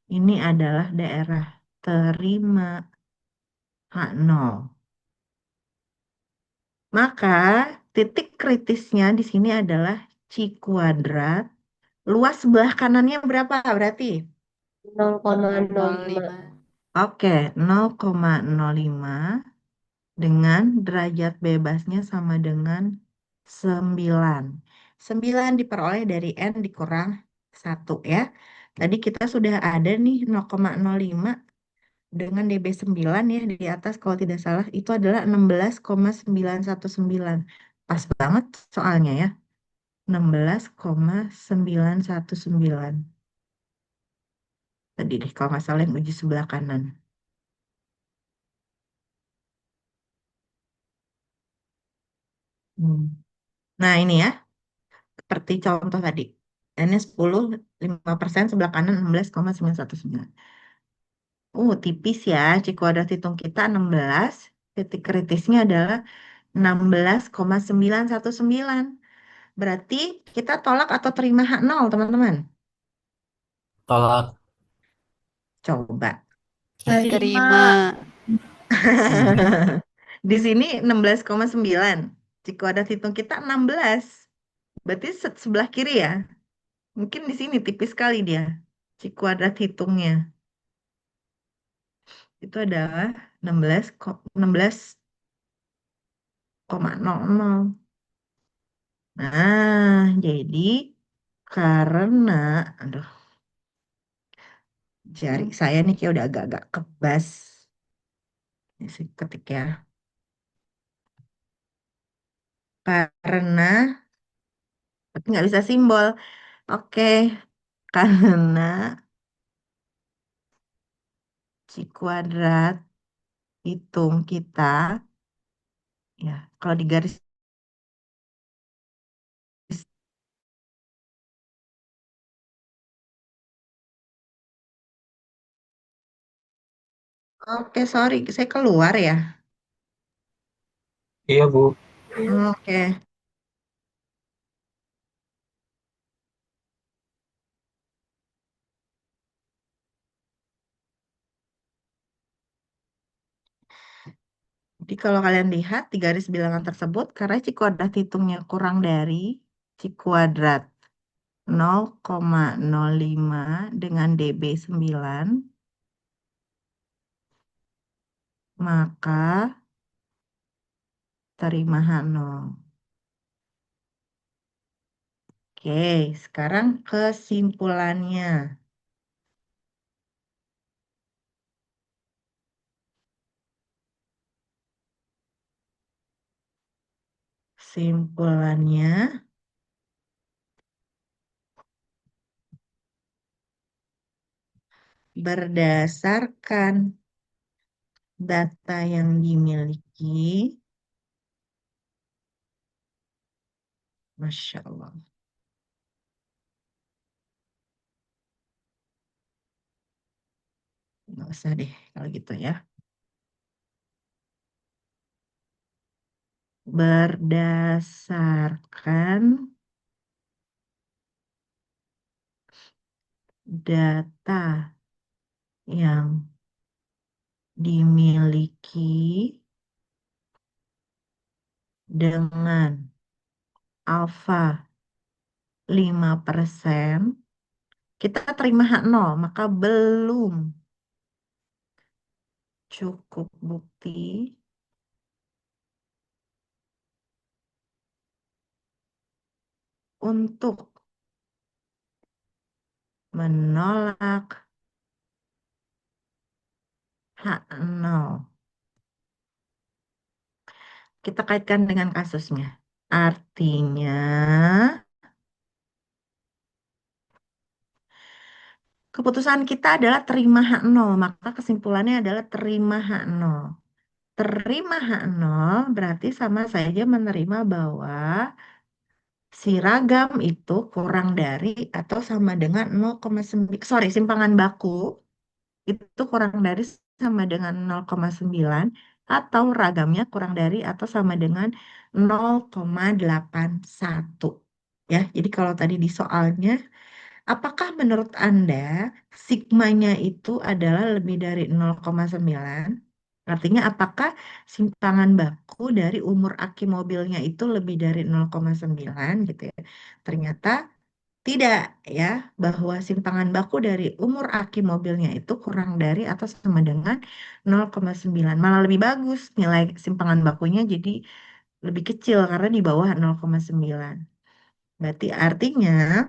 Ini adalah daerah terima H0. Maka titik kritisnya di sini adalah C kuadrat. Luas sebelah kanannya berapa berarti? 0,05. Oke, 0,05 dengan derajat bebasnya sama dengan 9. 9 diperoleh dari N dikurang 1 ya. Tadi kita sudah ada nih 0,05 dengan dB 9 ya di atas kalau tidak salah itu adalah 16,919. Pas banget soalnya ya. 16,919. Tadi deh kalau nggak salah yang uji sebelah kanan. Hmm. Nah ini ya, seperti contoh tadi. N-nya 10, 5%, sebelah kanan 16,919. Tipis ya. C kuadrat hitung kita 16. Titik kritisnya adalah 16,919. Berarti kita tolak atau terima H0, teman-teman. Tolak. Coba. Terima. Di sini 16,9. C kuadrat hitung kita 16. Berarti sebelah kiri ya. Mungkin di sini tipis sekali dia. C kuadrat hitungnya. Itu adalah 16,00. Nah, jadi karena, aduh, jari saya nih kayak udah agak-agak kebas. Ini saya ketik ya. Karena, tapi nggak bisa simbol. Oke, karena si kuadrat hitung kita, ya, kalau di garis, oke, sorry, saya keluar ya. Iya, Bu. Oke, jadi kalau kalian lihat di garis bilangan tersebut, karena si kuadrat hitungnya kurang dari si kuadrat 0,05 dengan dB 9, maka terima H0. Oke, sekarang kesimpulannya. Simpulannya berdasarkan data yang dimiliki, Masya Allah. Nggak usah deh kalau gitu ya. Berdasarkan data yang dimiliki dengan alfa 5%, kita terima H0, maka belum cukup bukti untuk menolak H0. Kita kaitkan dengan kasusnya. Artinya, keputusan kita adalah terima H0, maka kesimpulannya adalah terima H0. Terima H0 berarti sama saja menerima bahwa si ragam itu kurang dari atau sama dengan 0,9, sorry, simpangan baku itu kurang dari sama dengan 0,9 atau ragamnya kurang dari atau sama dengan 0,81. Ya, jadi kalau tadi di soalnya, apakah menurut Anda sigmanya itu adalah lebih dari 0,9? Artinya apakah simpangan baku dari umur aki mobilnya itu lebih dari 0,9 gitu ya. Ternyata tidak ya, bahwa simpangan baku dari umur aki mobilnya itu kurang dari atau sama dengan 0,9. Malah lebih bagus nilai simpangan bakunya jadi lebih kecil karena di bawah 0,9. Berarti artinya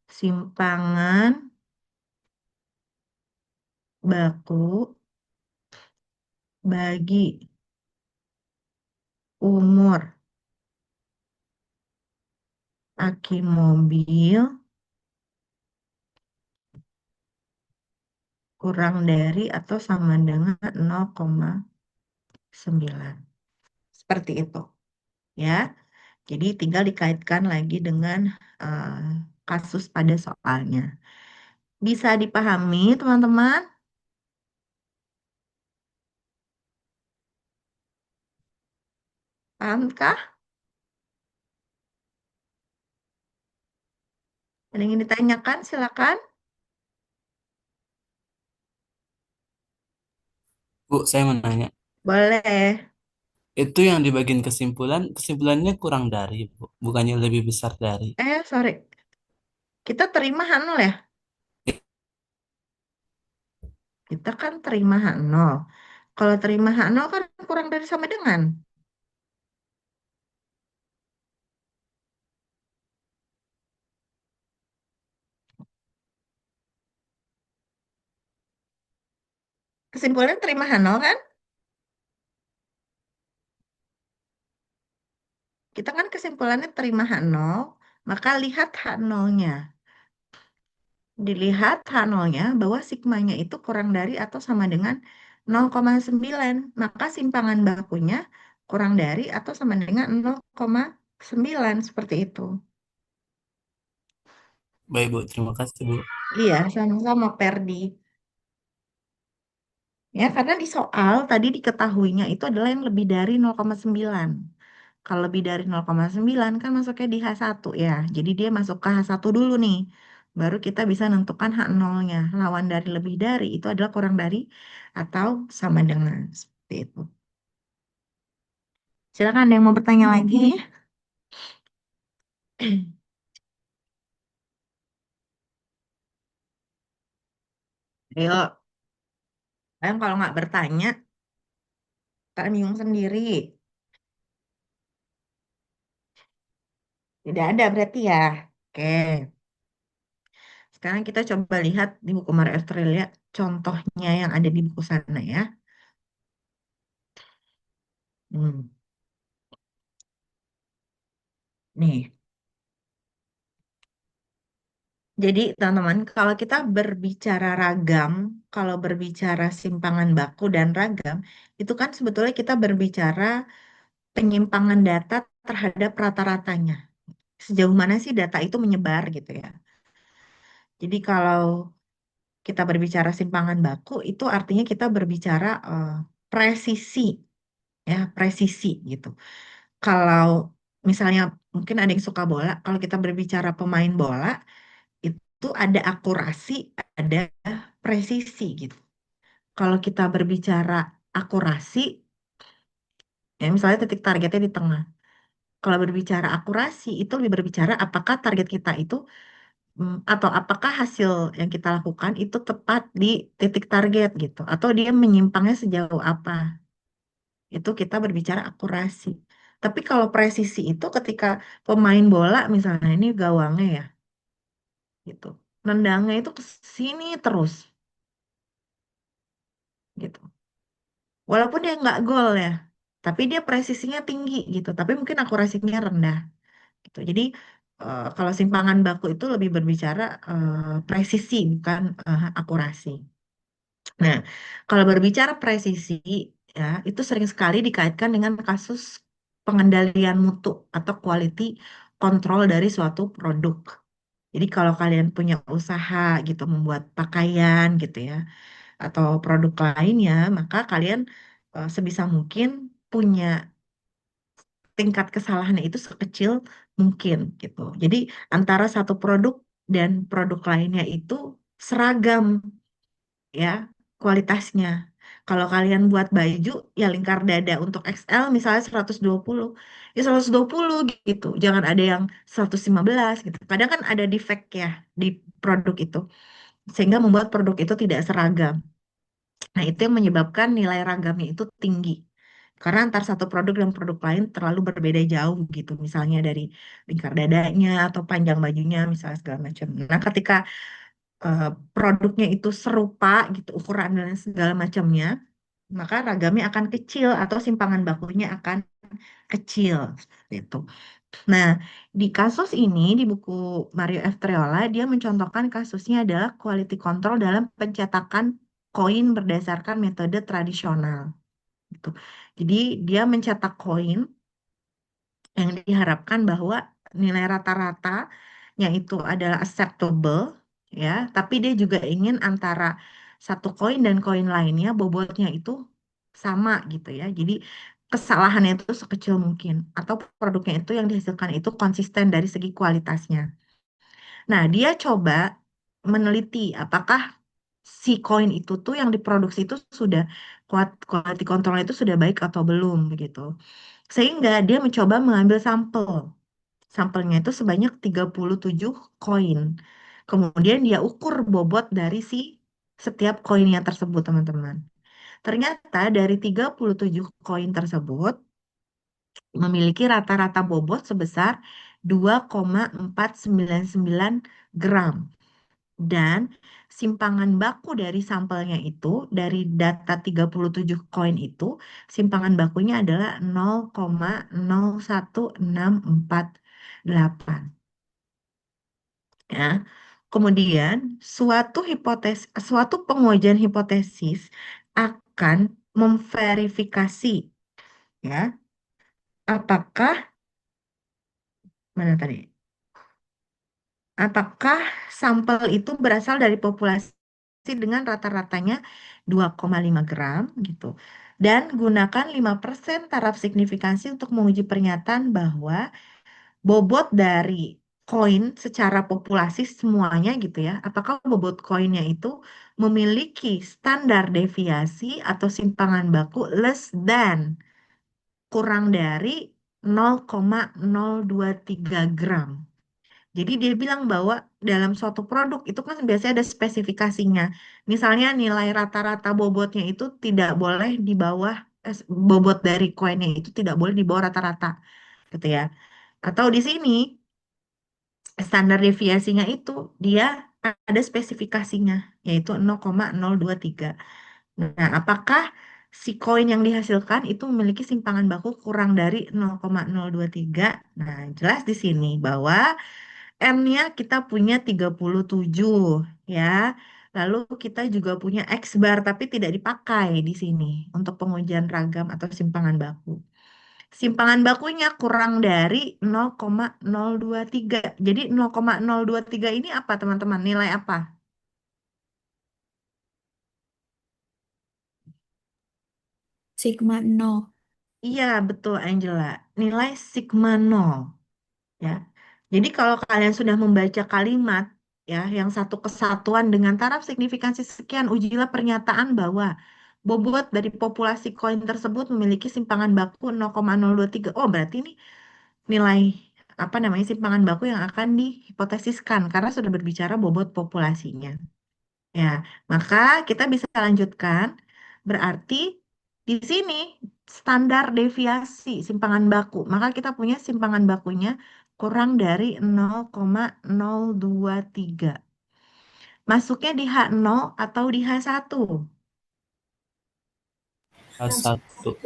simpangan baku bagi umur aki mobil kurang dari atau sama dengan 0,9. Seperti itu ya. Jadi tinggal dikaitkan lagi dengan eh, kasus pada soalnya. Bisa dipahami, teman-teman? Pahamkah? Ada yang ingin ditanyakan? Silakan. Bu, saya mau nanya. Boleh. Itu yang di bagian kesimpulan, kesimpulannya kurang dari, Bu. Bukannya lebih besar dari. Sorry. Kita terima H0 ya? Kita kan terima H0. Kalau terima H0 kan kurang dari sama dengan. Kesimpulannya terima H0 kan? Kita kan kesimpulannya terima H0, maka lihat H0-nya. Dilihat H0-nya bahwa sigmanya itu kurang dari atau sama dengan 0,9. Maka simpangan bakunya kurang dari atau sama dengan 0,9. Seperti itu. Baik, Bu. Terima kasih, Bu. Iya, sama-sama Perdi. Ya, karena di soal tadi diketahuinya itu adalah yang lebih dari 0,9. Kalau lebih dari 0,9 kan masuknya di H1 ya. Jadi dia masuk ke H1 dulu nih. Baru kita bisa nentukan H0-nya. Lawan dari lebih dari itu adalah kurang dari atau sama dengan. Seperti itu. Silakan ada yang mau bertanya lagi. Ayo, kalian kalau nggak bertanya, Kalian bingung sendiri. Tidak ada berarti ya. Oke. Sekarang kita coba lihat di buku Mario Australia contohnya yang ada di buku sana ya. Hmm. Nih. Jadi teman-teman, kalau kita berbicara ragam, kalau berbicara simpangan baku dan ragam, itu kan sebetulnya kita berbicara penyimpangan data terhadap rata-ratanya. Sejauh mana sih data itu menyebar gitu ya. Jadi kalau kita berbicara simpangan baku, itu artinya kita berbicara presisi, ya, presisi gitu. Kalau misalnya mungkin ada yang suka bola, kalau kita berbicara pemain bola, itu ada akurasi, ada presisi gitu. Kalau kita berbicara akurasi, ya misalnya titik targetnya di tengah. Kalau berbicara akurasi, itu lebih berbicara apakah target kita itu atau apakah hasil yang kita lakukan itu tepat di titik target gitu, atau dia menyimpangnya sejauh apa. Itu kita berbicara akurasi. Tapi kalau presisi itu ketika pemain bola misalnya ini gawangnya ya, gitu. Nendangnya itu ke sini terus gitu. Walaupun dia nggak gol ya, tapi dia presisinya tinggi gitu. Tapi mungkin akurasinya rendah gitu. Jadi kalau simpangan baku itu lebih berbicara presisi bukan akurasi. Nah, kalau berbicara presisi ya itu sering sekali dikaitkan dengan kasus pengendalian mutu atau quality control dari suatu produk. Jadi kalau kalian punya usaha gitu membuat pakaian gitu ya atau produk lainnya, maka kalian sebisa mungkin punya tingkat kesalahannya itu sekecil mungkin gitu. Jadi antara satu produk dan produk lainnya itu seragam ya kualitasnya. Kalau kalian buat baju ya lingkar dada untuk XL misalnya 120, ya 120 gitu. Jangan ada yang 115 gitu. Kadang kan ada defect ya di produk itu sehingga membuat produk itu tidak seragam. Nah, itu yang menyebabkan nilai ragamnya itu tinggi. Karena antar satu produk dan produk lain terlalu berbeda jauh gitu. Misalnya dari lingkar dadanya atau panjang bajunya misalnya segala macam. Nah, ketika eh, produknya itu serupa gitu ukuran dan segala macamnya, maka ragamnya akan kecil atau simpangan bakunya akan kecil gitu. Nah, di kasus ini di buku Mario F. Triola dia mencontohkan kasusnya adalah quality control dalam pencetakan koin berdasarkan metode tradisional gitu. Jadi dia mencetak koin yang diharapkan bahwa nilai rata-ratanya itu adalah acceptable ya, tapi dia juga ingin antara satu koin dan koin lainnya bobotnya itu sama gitu ya. Jadi kesalahannya itu sekecil mungkin atau produknya itu yang dihasilkan itu konsisten dari segi kualitasnya. Nah, dia coba meneliti apakah si koin itu tuh yang diproduksi itu sudah quality control itu sudah baik atau belum begitu. Sehingga dia mencoba mengambil sampel. Sampelnya itu sebanyak 37 koin. Kemudian dia ukur bobot dari si setiap koinnya tersebut, teman-teman. Ternyata dari 37 koin tersebut memiliki rata-rata bobot sebesar 2,499 gram. Dan simpangan baku dari sampelnya itu, dari data 37 koin itu, simpangan bakunya adalah 0,01648. Ya. Kemudian, suatu pengujian hipotesis akan memverifikasi ya, apakah mana tadi? Apakah sampel itu berasal dari populasi dengan rata-ratanya 2,5 gram gitu. Dan gunakan 5% taraf signifikansi untuk menguji pernyataan bahwa bobot dari koin secara populasi semuanya gitu ya, apakah bobot koinnya itu memiliki standar deviasi atau simpangan baku less than kurang dari 0,023 gram. Jadi dia bilang bahwa dalam suatu produk itu kan biasanya ada spesifikasinya. Misalnya nilai rata-rata bobotnya itu tidak boleh di bawah bobot dari koinnya itu tidak boleh di bawah rata-rata gitu ya. Atau di sini standar deviasinya itu dia ada spesifikasinya yaitu 0,023. Nah, apakah si koin yang dihasilkan itu memiliki simpangan baku kurang dari 0,023? Nah, jelas di sini bahwa M-nya kita punya 37 ya. Lalu kita juga punya X bar tapi tidak dipakai di sini untuk pengujian ragam atau simpangan baku. Simpangan bakunya kurang dari 0,023. Jadi 0,023 ini apa teman-teman? Nilai apa? Sigma nol. Iya, betul Angela. Nilai sigma 0 ya. Jadi kalau kalian sudah membaca kalimat ya yang satu kesatuan dengan taraf signifikansi sekian, ujilah pernyataan bahwa bobot dari populasi koin tersebut memiliki simpangan baku 0,023. Oh, berarti ini nilai apa namanya simpangan baku yang akan dihipotesiskan karena sudah berbicara bobot populasinya. Ya, maka kita bisa lanjutkan. Berarti di sini standar deviasi simpangan baku. Maka kita punya simpangan bakunya kurang dari 0,023. Masuknya di H0 atau di H1. H1. Satu.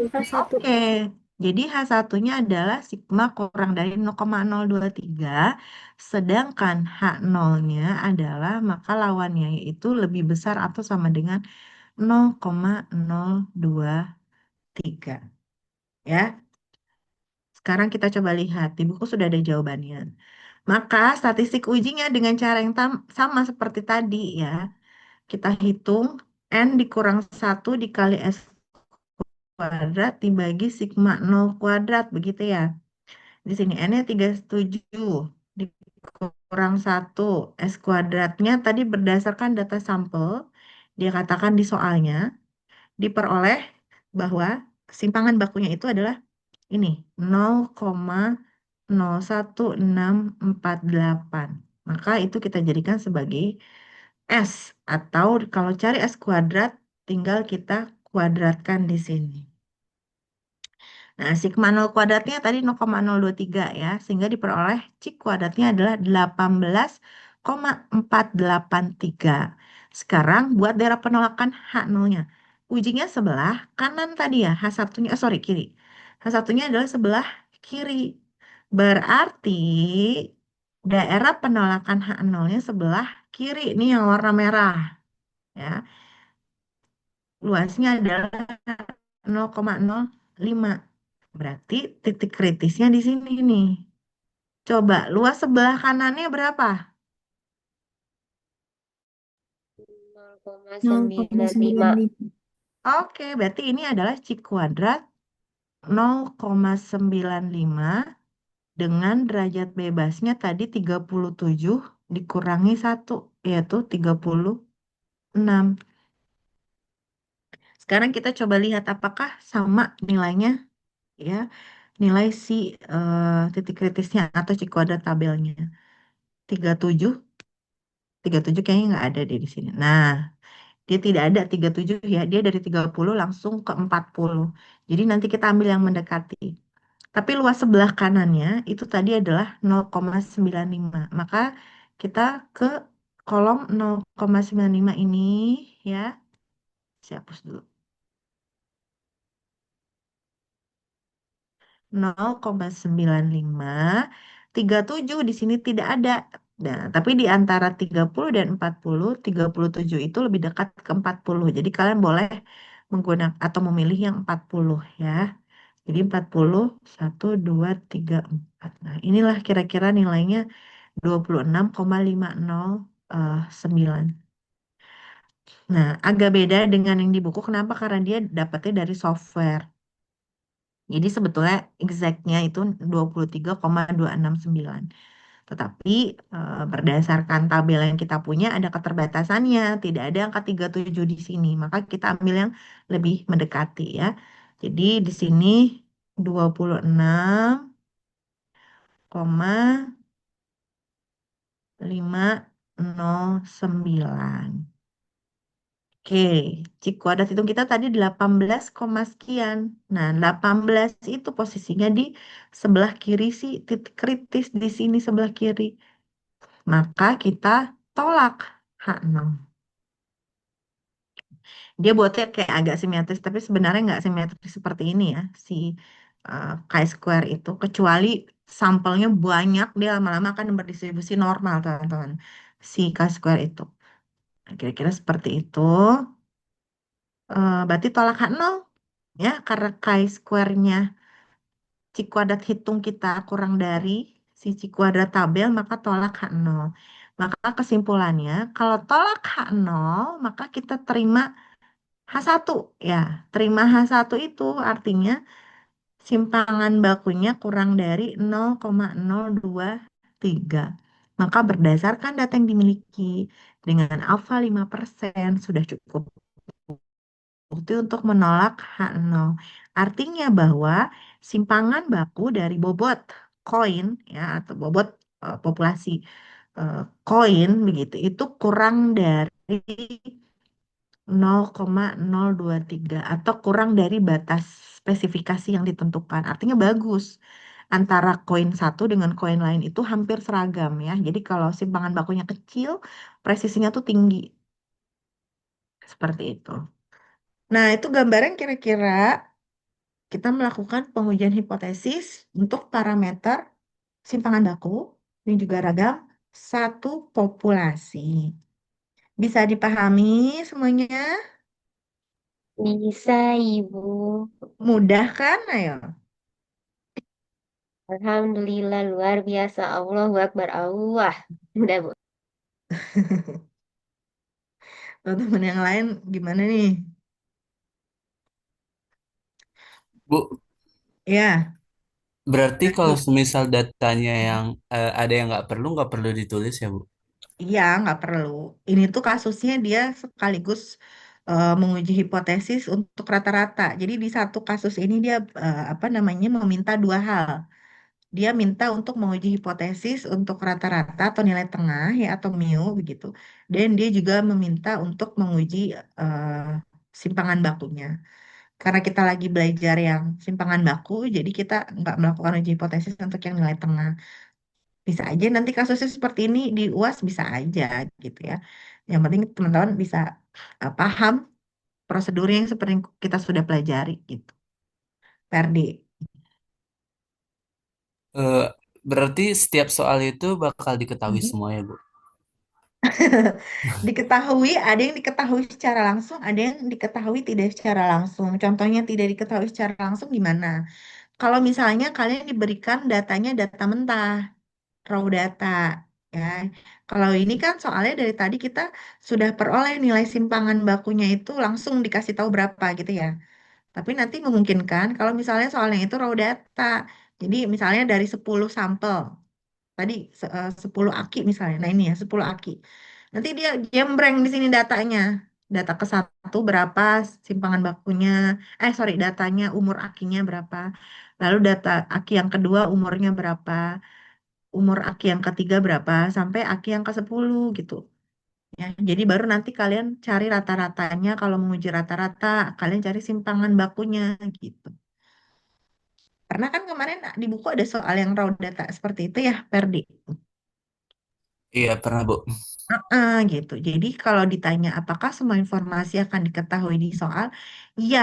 Oke, jadi H1-nya adalah sigma kurang dari 0,023, sedangkan H0-nya adalah maka lawannya yaitu lebih besar atau sama dengan 0,023. Ya, sekarang kita coba lihat, di buku sudah ada jawabannya. Maka statistik ujinya dengan cara yang sama seperti tadi ya. Kita hitung N dikurang 1 dikali S kuadrat dibagi sigma 0 kuadrat, begitu ya. Di sini N-nya 37 dikurang 1 S kuadratnya tadi berdasarkan data sampel, dia katakan di soalnya, diperoleh bahwa simpangan bakunya itu adalah ini 0,01648. Maka itu kita jadikan sebagai S atau kalau cari S kuadrat tinggal kita kuadratkan di sini. Nah, sigma 0 kuadratnya tadi 0,023 ya, sehingga diperoleh cik kuadratnya adalah 18,483. Sekarang buat daerah penolakan H0-nya. Ujinya sebelah kanan tadi ya, H1-nya, sorry kiri. H1-nya adalah sebelah kiri. Berarti daerah penolakan H0-nya sebelah kiri, ini yang warna merah ya. Luasnya adalah 0,05. Berarti titik kritisnya di sini nih. Coba luas sebelah kanannya berapa? 0,95. 0,95. Oke, berarti ini adalah cik kuadrat 0,95 dengan derajat bebasnya tadi 37 dikurangi 1, yaitu 36. Sekarang kita coba lihat apakah sama nilainya ya, nilai si titik kritisnya atau cik kuadrat tabelnya. 37, 37 kayaknya nggak ada deh di sini. Nah, dia tidak ada 37 ya, dia dari 30 langsung ke 40. Jadi nanti kita ambil yang mendekati. Tapi luas sebelah kanannya itu tadi adalah 0,95. Maka kita ke kolom 0,95 ini ya. Saya hapus dulu. 0,95. 37 di sini tidak ada. Nah, tapi di antara 30 dan 40, 37 itu lebih dekat ke 40. Jadi kalian boleh menggunakan atau memilih yang 40 ya. Jadi 40, 1, 2, 3, 4. Nah, inilah kira-kira nilainya 26,509. Nah, agak beda dengan yang di buku. Kenapa? Karena dia dapatnya dari software. Jadi sebetulnya exactnya itu 23,269. Tetapi berdasarkan tabel yang kita punya ada keterbatasannya, tidak ada angka 37 di sini. Maka kita ambil yang lebih mendekati ya. Jadi di sini 26,509. Oke, kuadrat hitung kita tadi 18, sekian. Nah, 18 itu posisinya di sebelah kiri sih, titik kritis di sini sebelah kiri. Maka kita tolak H0. Dia buatnya kayak agak simetris, tapi sebenarnya nggak simetris seperti ini ya, si chi-square itu. Kecuali sampelnya banyak, dia lama-lama akan berdistribusi normal, teman-teman. Si chi-square itu. Nah, kira-kira seperti itu. Berarti tolak H0 ya, karena chi-square-nya kuadrat hitung kita kurang dari si kuadrat tabel, maka tolak H0. Maka kesimpulannya, kalau tolak H0, maka kita terima H1 ya. Terima H1 itu artinya simpangan bakunya kurang dari 0,023. Maka berdasarkan data yang dimiliki dengan alfa 5% sudah cukup bukti untuk menolak H0. Artinya bahwa simpangan baku dari bobot koin ya atau bobot populasi koin begitu itu kurang dari 0,023 atau kurang dari batas spesifikasi yang ditentukan. Artinya bagus. Antara koin satu dengan koin lain itu hampir seragam ya. Jadi kalau simpangan bakunya kecil, presisinya tuh tinggi. Seperti itu. Nah, itu gambaran kira-kira kita melakukan pengujian hipotesis untuk parameter simpangan baku dan juga ragam satu populasi. Bisa dipahami semuanya? Bisa, Ibu. Mudah kan? Ayo. Alhamdulillah, luar biasa. Allahu Akbar. Allah. Udah, Bu. Teman-teman yang lain gimana nih? Bu, Ya, berarti kalau satu. semisal datanya yang ada yang nggak perlu ditulis ya, Bu? Iya, nggak perlu. Ini tuh kasusnya dia sekaligus menguji hipotesis untuk rata-rata. Jadi di satu kasus ini dia apa namanya meminta dua hal. Dia minta untuk menguji hipotesis untuk rata-rata atau nilai tengah ya atau mu begitu. Dan dia juga meminta untuk menguji simpangan bakunya. Karena kita lagi belajar yang simpangan baku, jadi kita nggak melakukan uji hipotesis untuk yang nilai tengah. Bisa aja nanti kasusnya seperti ini di UAS bisa aja gitu ya. Yang penting teman-teman bisa paham prosedur yang seperti yang kita sudah pelajari gitu. Perdi. Eh, Berarti setiap soal itu bakal diketahui Mhm. semua ya, Bu? Diketahui, ada yang diketahui secara langsung, ada yang diketahui tidak secara langsung. Contohnya tidak diketahui secara langsung gimana? Kalau misalnya kalian diberikan datanya data mentah, raw data, ya. Kalau ini kan soalnya dari tadi kita sudah peroleh nilai simpangan bakunya itu langsung dikasih tahu berapa gitu ya. Tapi nanti memungkinkan kalau misalnya soalnya itu raw data. Jadi misalnya dari 10 sampel, tadi 10 aki misalnya. Nah ini ya 10 aki. Nanti dia jembreng di sini datanya. Data ke satu berapa simpangan bakunya, sorry datanya umur akinya berapa. Lalu data aki yang kedua umurnya berapa, umur aki yang ketiga berapa, sampai aki yang ke-10 gitu. Ya, jadi baru nanti kalian cari rata-ratanya, kalau menguji rata-rata, kalian cari simpangan bakunya gitu. Karena kan kemarin di buku ada soal yang raw data seperti itu ya, Perdi. Iya, pernah, Bu. Gitu. Jadi kalau ditanya apakah semua informasi akan diketahui di soal, ya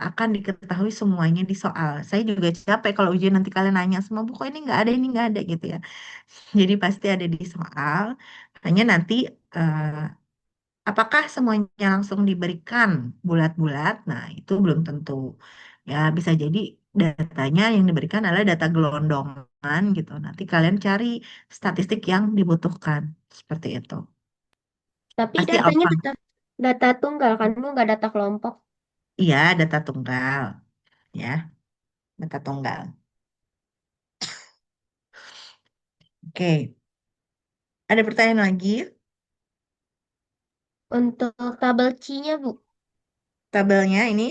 akan diketahui semuanya di soal. Saya juga capek kalau ujian nanti kalian nanya semua buku ini nggak ada, ini nggak ada gitu ya. Jadi pasti ada di soal. Hanya nanti eh, apakah semuanya langsung diberikan bulat-bulat? Nah, itu belum tentu. Ya, bisa jadi datanya yang diberikan adalah data gelondongan gitu. Nanti kalian cari statistik yang dibutuhkan. Seperti itu. Tapi Pasti datanya alfa. tetap data tunggal kan, Bu? Nggak data kelompok. Iya, data tunggal. Ya, data tunggal. Oke. Ada pertanyaan lagi? Untuk tabel C-nya, Bu. Tabelnya ini.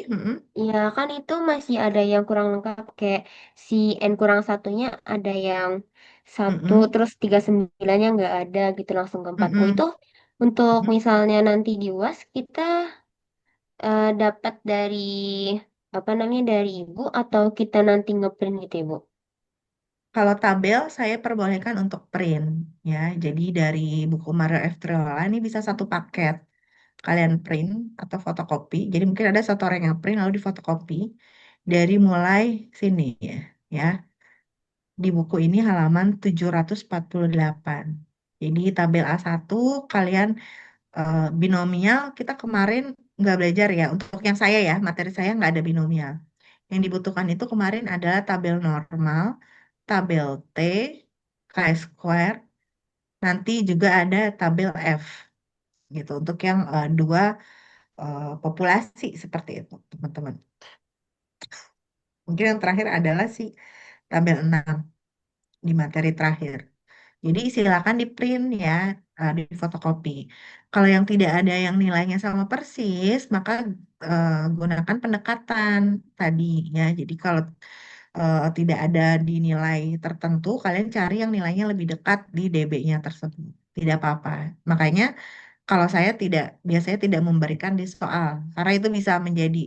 Ya, kan itu masih ada yang kurang lengkap. Kayak si N kurang satunya ada yang satu, Mm-mm, terus 39-nya nggak ada gitu langsung ke 40. mm-mm, Itu untuk mm-mm. misalnya nanti di UAS, kita dapat dari apa namanya dari ibu atau kita nanti ngeprint gitu ibu? Kalau tabel saya perbolehkan untuk print ya. Jadi dari buku Mario F. Triola ini bisa satu paket. Kalian print atau fotokopi. Jadi mungkin ada satu orang yang print lalu difotokopi dari mulai sini ya. Ya, di buku ini halaman 748. Jadi tabel A1 kalian binomial kita kemarin nggak belajar ya. Untuk yang saya ya, materi saya nggak ada binomial. Yang dibutuhkan itu kemarin adalah tabel normal, tabel T, chi-square, nanti juga ada tabel F gitu untuk yang dua populasi seperti itu, teman-teman. Mungkin yang terakhir adalah si tabel 6 di materi terakhir. Jadi silakan di print ya, di fotokopi. Kalau yang tidak ada yang nilainya sama persis, maka gunakan pendekatan tadi ya. Jadi kalau tidak ada di nilai tertentu, kalian cari yang nilainya lebih dekat di DB-nya tersebut. Tidak apa-apa. Makanya kalau saya tidak biasanya tidak memberikan di soal, karena itu bisa menjadi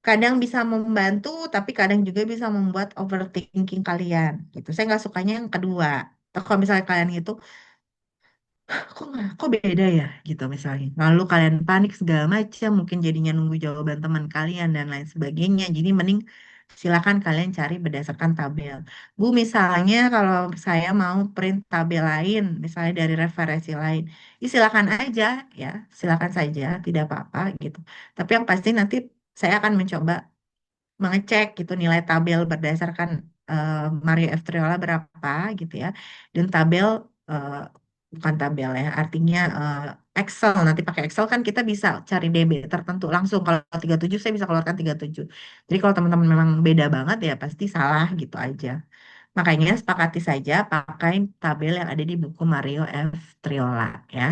kadang bisa membantu, tapi kadang juga bisa membuat overthinking kalian. Gitu. Saya nggak sukanya yang kedua. Atau kalau misalnya kalian gitu, kok beda ya gitu misalnya. Lalu kalian panik segala macam, mungkin jadinya nunggu jawaban teman kalian dan lain sebagainya. Jadi mending silakan kalian cari berdasarkan tabel. Bu, misalnya kalau saya mau print tabel lain, misalnya dari referensi lain, ya silakan aja ya, silakan saja, tidak apa-apa gitu. Tapi yang pasti nanti saya akan mencoba mengecek gitu nilai tabel berdasarkan eh, Mario F. Triola berapa gitu ya. Dan tabel eh, bukan tabel ya, artinya Excel. Nanti pakai Excel kan kita bisa cari DB tertentu langsung. Kalau 37 saya bisa keluarkan 37. Jadi kalau teman-teman memang beda banget ya pasti salah gitu aja. Makanya sepakati saja pakai tabel yang ada di buku Mario F. Triola ya.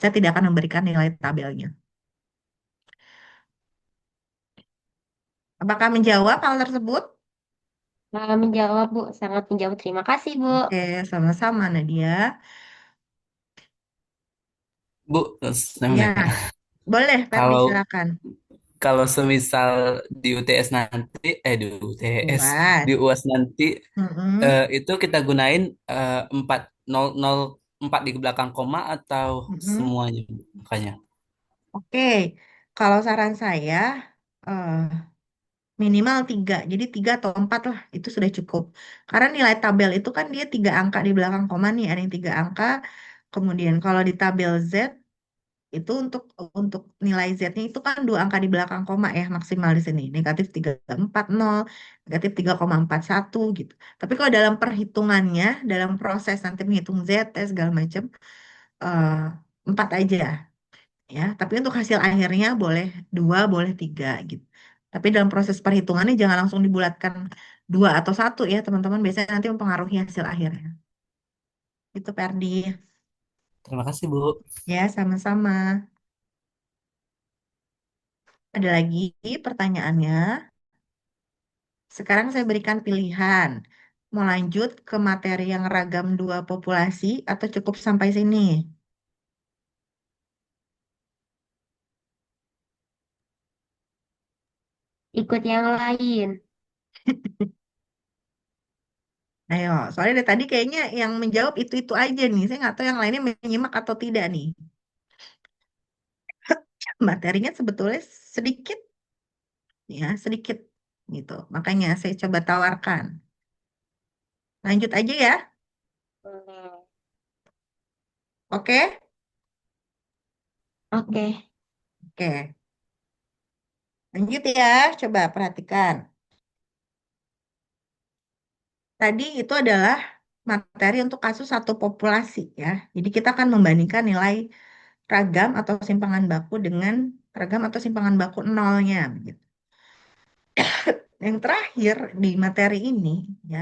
Saya tidak akan memberikan nilai tabelnya. Apakah menjawab hal tersebut? Menjawab Bu, sangat menjawab. Terima kasih Bu. Oke, sama-sama Nadia. Bu, saya mau Ya, nanya. boleh Ferdi Kalau silakan. kalau semisal di UTS nanti, di UTS, di Buat. UAS nanti, Mm-mm, itu kita gunain 4 di belakang koma atau mm-mm. semuanya, makanya. Oke, kalau saran saya eh, minimal tiga, jadi tiga atau empat lah itu sudah cukup. Karena nilai tabel itu kan dia tiga angka di belakang koma nih, ada yang tiga angka. Kemudian kalau di tabel Z itu untuk nilai Z-nya itu kan dua angka di belakang koma ya maksimal di sini negatif 3,40 negatif 3,41 gitu. Tapi kalau dalam perhitungannya dalam proses nanti menghitung Z segala macam eh, empat aja ya. Tapi untuk hasil akhirnya boleh dua boleh tiga gitu. Tapi dalam proses perhitungannya jangan langsung dibulatkan dua atau satu ya teman-teman biasanya nanti mempengaruhi hasil akhirnya. Itu Perdi Terima kasih, Bu. ya sama-sama. Ada lagi pertanyaannya? Sekarang saya berikan pilihan. Mau lanjut ke materi yang ragam dua populasi atau cukup sampai sini? Ikut yang lain. Ayo, soalnya dari tadi kayaknya yang menjawab itu-itu aja nih. Saya nggak tahu yang lainnya menyimak atau tidak nih. Materinya sebetulnya sedikit, ya sedikit gitu. Makanya saya coba tawarkan. Lanjut aja ya. Boleh. Oke? Oke. Oke. Lanjut ya. Coba perhatikan. Tadi itu adalah materi untuk kasus satu populasi ya. Jadi kita akan membandingkan nilai ragam atau simpangan baku dengan ragam atau simpangan baku nolnya. Begitu. Yang terakhir di materi ini ya,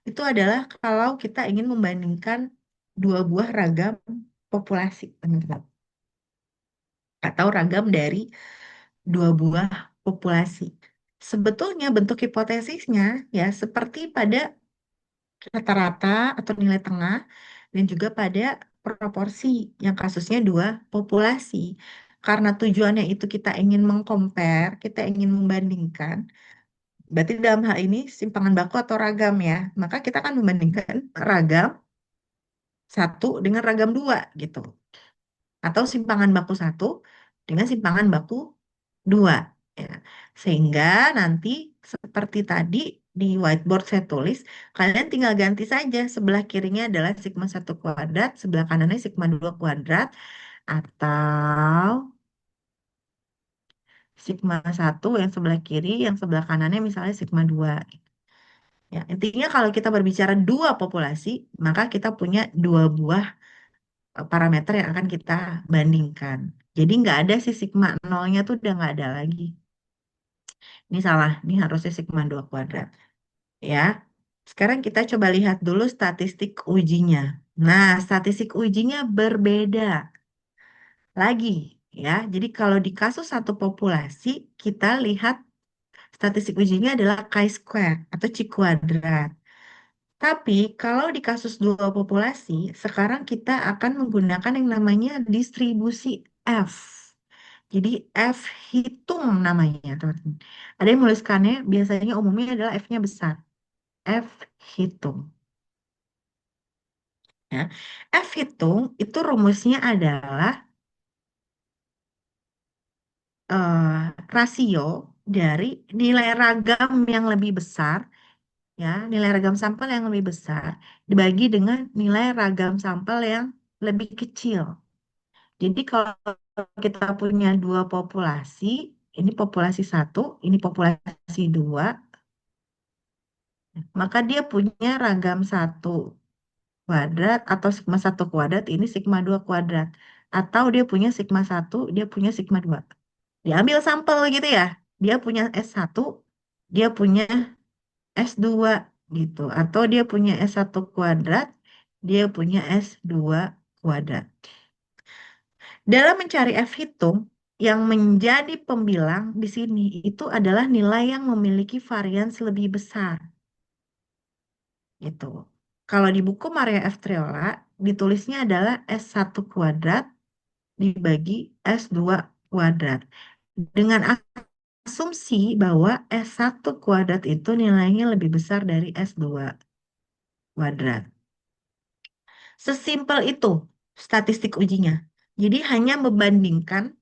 itu adalah kalau kita ingin membandingkan dua buah ragam populasi, teman-teman. Atau ragam dari dua buah populasi. Sebetulnya bentuk hipotesisnya ya seperti pada rata-rata atau nilai tengah dan juga pada proporsi yang kasusnya dua populasi. karena tujuannya itu kita ingin mengcompare, kita ingin membandingkan, berarti dalam hal ini simpangan baku atau ragam ya, maka kita akan membandingkan ragam satu dengan ragam dua gitu. Atau simpangan baku satu dengan simpangan baku dua. Ya. Sehingga nanti seperti tadi di whiteboard saya tulis, kalian tinggal ganti saja sebelah kirinya adalah sigma satu kuadrat, sebelah kanannya sigma 2 kuadrat, atau sigma satu yang sebelah kiri, yang sebelah kanannya misalnya sigma 2. Ya, intinya kalau kita berbicara dua populasi, maka kita punya dua buah parameter yang akan kita bandingkan. Jadi nggak ada si sigma nolnya tuh udah nggak ada lagi. Ini salah, ini harusnya sigma 2 kuadrat. Ya, sekarang kita coba lihat dulu statistik ujinya. Nah, statistik ujinya berbeda lagi. Ya, jadi kalau di kasus satu populasi, kita lihat statistik ujinya adalah chi-square atau chi kuadrat. Tapi kalau di kasus dua populasi, sekarang kita akan menggunakan yang namanya distribusi F. Jadi F hitung namanya, teman-teman. Ada yang menuliskannya, biasanya umumnya adalah F-nya besar. F hitung. Ya. F hitung itu rumusnya adalah rasio dari nilai ragam yang lebih besar, ya, nilai ragam sampel yang lebih besar dibagi dengan nilai ragam sampel yang lebih kecil. Jadi kalau kita punya dua populasi, ini populasi satu, ini populasi dua, maka dia punya ragam satu kuadrat atau sigma satu kuadrat, ini sigma 2 kuadrat. Atau dia punya sigma satu, dia punya sigma 2. Diambil sampel gitu ya. Dia punya S1, dia punya S2 gitu. Atau dia punya S1 kuadrat, dia punya S2 kuadrat. Dalam mencari F hitung, yang menjadi pembilang di sini itu adalah nilai yang memiliki varians lebih besar. Gitu. Kalau di buku Maria F. Triola, ditulisnya adalah S1 kuadrat dibagi S2 kuadrat. Dengan asumsi bahwa S1 kuadrat itu nilainya lebih besar dari S2 kuadrat. Sesimpel itu statistik ujinya. Jadi hanya membandingkan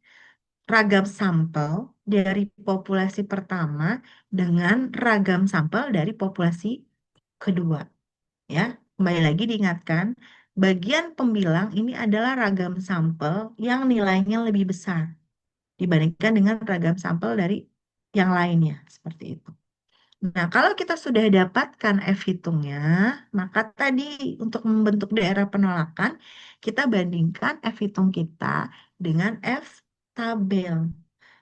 ragam sampel dari populasi pertama dengan ragam sampel dari populasi kedua. Ya, kembali lagi diingatkan, bagian pembilang ini adalah ragam sampel yang nilainya lebih besar dibandingkan dengan ragam sampel dari yang lainnya, seperti itu. Nah, kalau kita sudah dapatkan F hitungnya, maka tadi untuk membentuk daerah penolakan, kita bandingkan F hitung kita dengan F tabel.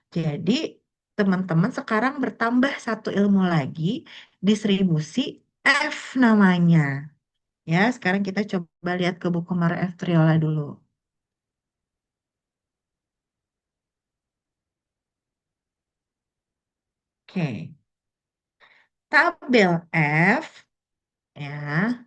Jadi, teman-teman sekarang bertambah satu ilmu lagi, distribusi F namanya. Ya, sekarang kita coba lihat ke buku Maria F. Triola dulu. Oke, tabel F ya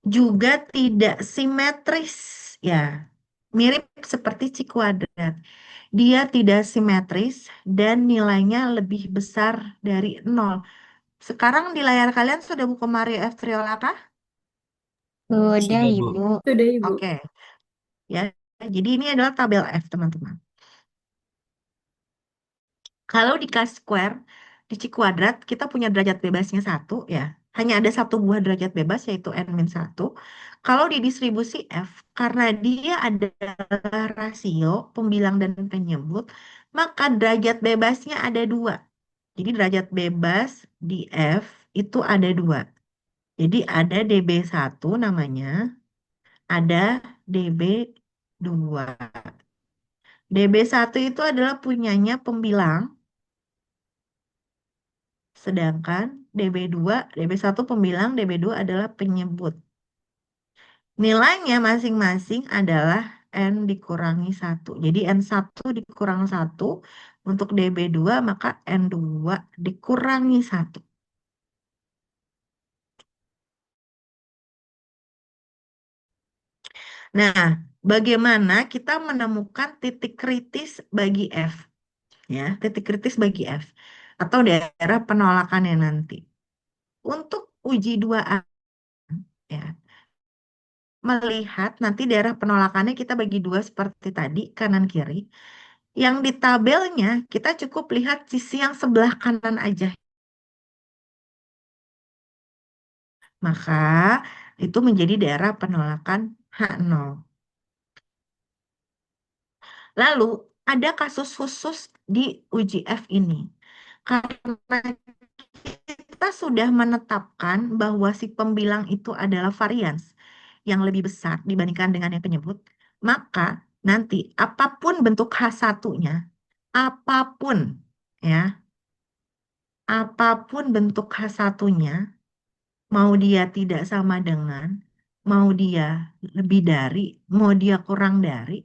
juga tidak simetris ya, mirip seperti C kuadrat. Dia tidak simetris dan nilainya lebih besar dari 0. Sekarang di layar kalian sudah buku Maria F. Triola kah? Sudah, Sudah, Bu. Ibu. Sudah, Ibu. Oke, ya. Jadi ini adalah tabel F, teman-teman. Kalau di Chi-square, di Chi kuadrat, kita punya derajat bebasnya satu ya. Hanya ada satu buah derajat bebas, yaitu N-1. Kalau di distribusi F, karena dia adalah rasio pembilang dan penyebut, maka derajat bebasnya ada dua. Jadi derajat bebas di F itu ada dua. Jadi ada DB1 namanya, ada DB2. DB1 itu adalah punyanya pembilang, sedangkan DB1 pembilang, DB2 adalah penyebut. Nilainya masing-masing adalah N dikurangi 1. Jadi N1 dikurang 1 untuk DB2, maka N2 dikurangi 1. Nah, bagaimana kita menemukan titik kritis bagi F, ya, titik kritis bagi F atau daerah penolakannya nanti. Untuk uji 2A, ya, melihat nanti daerah penolakannya kita bagi dua seperti tadi, kanan kiri. Yang di tabelnya kita cukup lihat sisi yang sebelah kanan aja. Maka itu menjadi daerah penolakan H0. Lalu ada kasus khusus di uji F ini. Karena kita sudah menetapkan bahwa si pembilang itu adalah varians yang lebih besar dibandingkan dengan yang penyebut, maka nanti apapun bentuk H1-nya, apapun ya, apapun bentuk H1-nya, mau dia tidak sama dengan, mau dia lebih dari, mau dia kurang dari,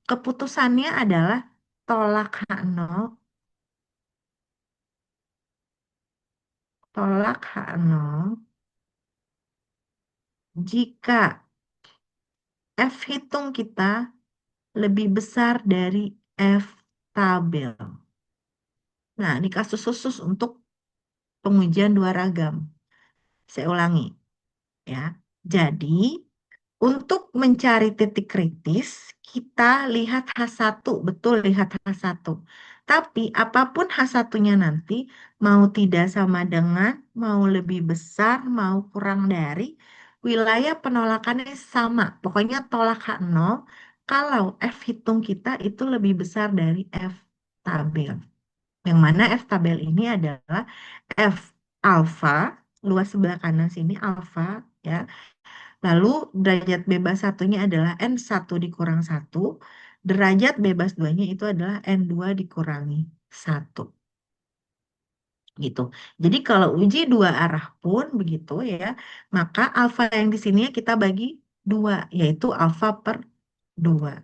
keputusannya adalah tolak H0, tolak H0 jika F hitung kita lebih besar dari F tabel. Nah, ini kasus khusus untuk pengujian dua ragam. Saya ulangi, ya. Jadi, untuk mencari titik kritis, kita lihat H1, betul lihat H1. Tapi apapun H1-nya nanti, mau tidak sama dengan, mau lebih besar, mau kurang dari, wilayah penolakannya sama. Pokoknya tolak H0 kalau F hitung kita itu lebih besar dari F tabel. Yang mana F tabel ini adalah F alfa, luas sebelah kanan sini alfa, ya. Lalu derajat bebas satunya adalah N1 dikurang 1. Derajat bebas duanya itu adalah N2 dikurangi 1. Gitu. Jadi kalau uji dua arah pun begitu ya, maka alfa yang di sini kita bagi 2, yaitu alfa per 2.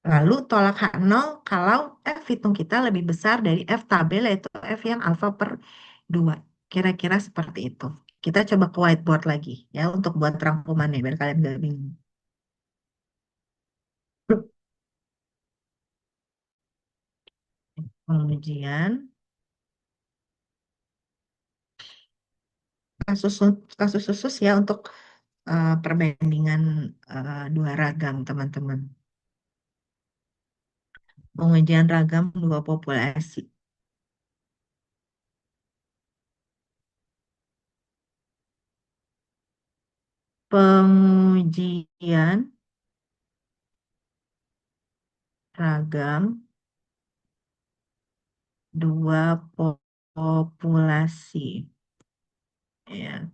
Lalu tolak H0 kalau F hitung kita lebih besar dari F tabel, yaitu F yang alfa per 2. Kira-kira seperti itu. Kita coba ke whiteboard lagi ya untuk buat rangkumannya biar kalian gak bingung. Pengujian kasus kasus khusus ya untuk perbandingan dua ragam teman-teman. Pengujian ragam dua populasi. Pengujian ragam dua populasi, ya,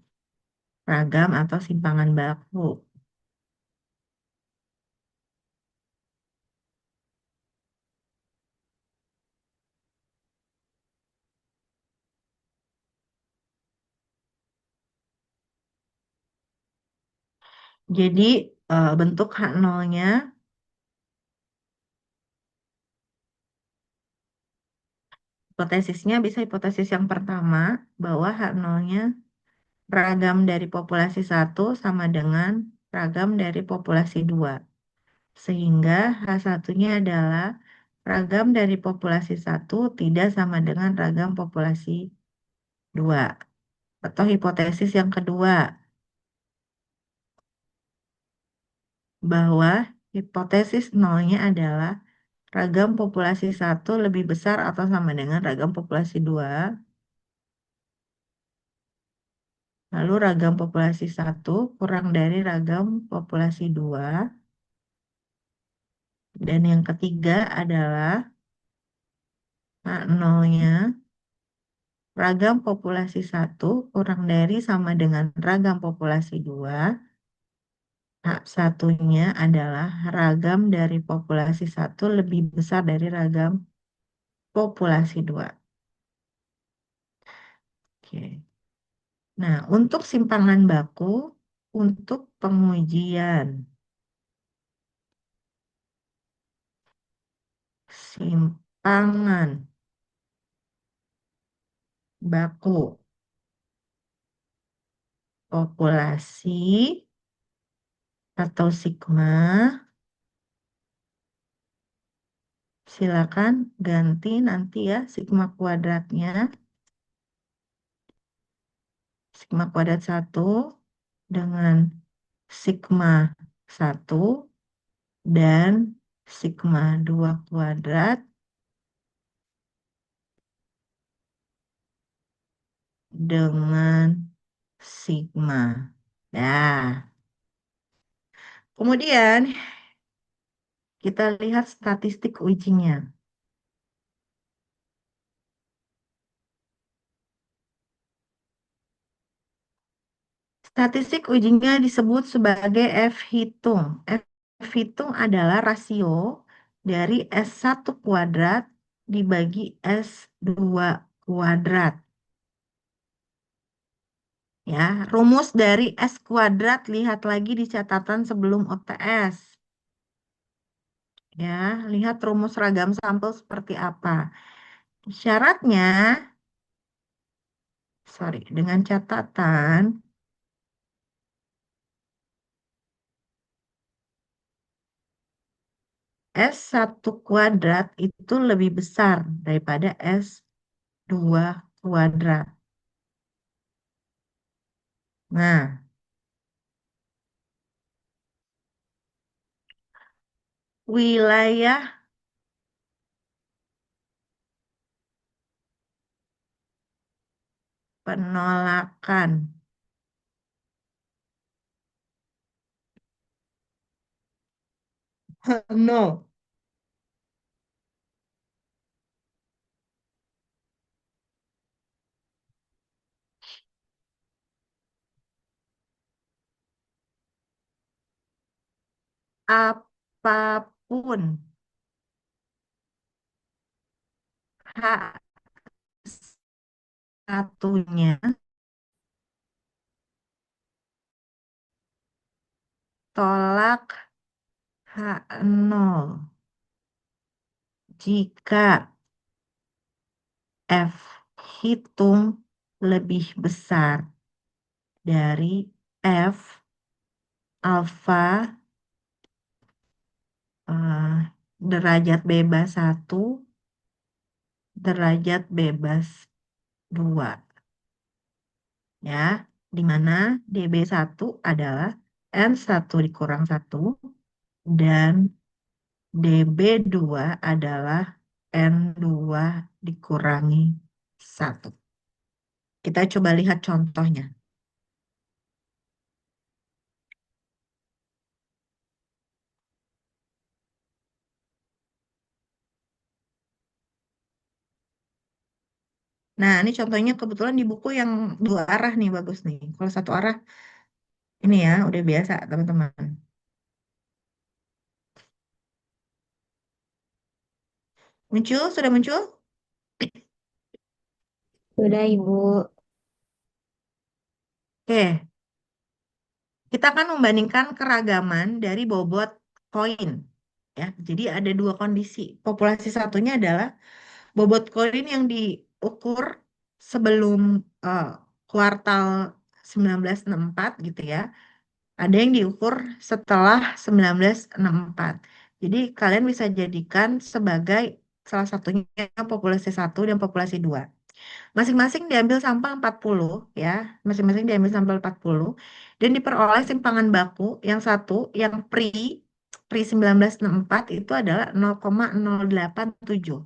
ragam atau simpangan baku. Jadi bentuk H0-nya, hipotesisnya bisa hipotesis yang pertama bahwa H0-nya ragam dari populasi satu sama dengan ragam dari populasi 2. Sehingga H1-nya adalah ragam dari populasi satu tidak sama dengan ragam populasi 2. Atau hipotesis yang kedua, bahwa hipotesis nolnya adalah ragam populasi satu lebih besar atau sama dengan ragam populasi 2. Lalu ragam populasi satu kurang dari ragam populasi 2. Dan yang ketiga adalah nolnya ragam populasi satu kurang dari sama dengan ragam populasi 2. Hak satunya adalah ragam dari populasi satu lebih besar dari ragam populasi 2. Oke. Nah, untuk simpangan baku, untuk pengujian simpangan baku populasi atau sigma Silakan ganti nanti ya sigma kuadratnya. Sigma kuadrat 1 dengan sigma 1 dan sigma 2 kuadrat dengan sigma. Ya, kemudian kita lihat statistik ujinya. Statistik ujinya disebut sebagai F hitung. F hitung adalah rasio dari S1 kuadrat dibagi S2 kuadrat. Ya, rumus dari S kuadrat lihat lagi di catatan sebelum UTS. Ya, lihat rumus ragam sampel seperti apa. Syaratnya, dengan catatan S1 kuadrat itu lebih besar daripada S2 kuadrat. Nah, wilayah penolakan nol apapun hak satunya tolak H0 jika F hitung lebih besar dari F alfa eh, derajat bebas 1 derajat bebas 2 ya, di mana DB1 adalah N1 dikurang 1 dan DB2 adalah N2 dikurangi 1. Kita coba lihat contohnya. Nah, ini contohnya kebetulan di buku yang dua arah nih bagus nih. Kalau satu arah ini ya udah biasa teman-teman. Muncul, sudah muncul? Sudah, Ibu. Oke, kita akan membandingkan keragaman dari bobot koin. Ya, jadi ada dua kondisi. Populasi satunya adalah bobot koin yang diukur sebelum eh, kuartal 1964 gitu ya. Ada yang diukur setelah 1964. Jadi kalian bisa jadikan sebagai salah satunya populasi satu dan populasi 2. Masing-masing diambil sampel 40 ya. Masing-masing diambil sampel 40 dan diperoleh simpangan baku yang satu yang pre 1964 itu adalah 0,087.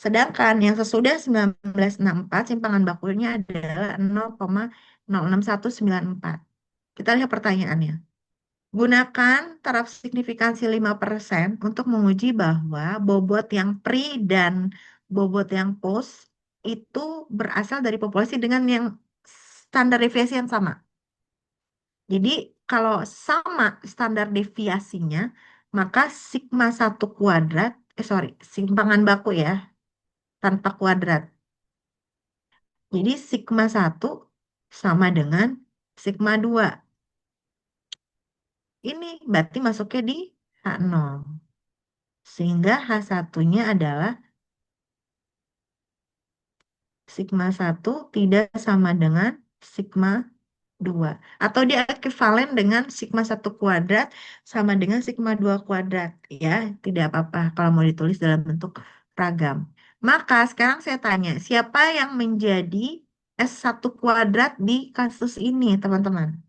Sedangkan yang sesudah 1964 simpangan bakunya adalah 0,06194. Kita lihat pertanyaannya. Gunakan taraf signifikansi 5% untuk menguji bahwa bobot yang pre dan bobot yang post itu berasal dari populasi dengan yang standar deviasi yang sama. Jadi kalau sama standar deviasinya, maka sigma 1 kuadrat, simpangan baku ya, tanpa kuadrat. Jadi sigma 1 sama dengan sigma 2. Ini berarti masuknya di H0. Sehingga H1-nya adalah sigma 1 tidak sama dengan sigma 2. Atau dia ekuivalen dengan sigma 1 kuadrat sama dengan sigma 2 kuadrat. Ya, tidak apa-apa kalau mau ditulis dalam bentuk ragam. Maka sekarang saya tanya, siapa yang menjadi S1 kuadrat di kasus ini, teman-teman?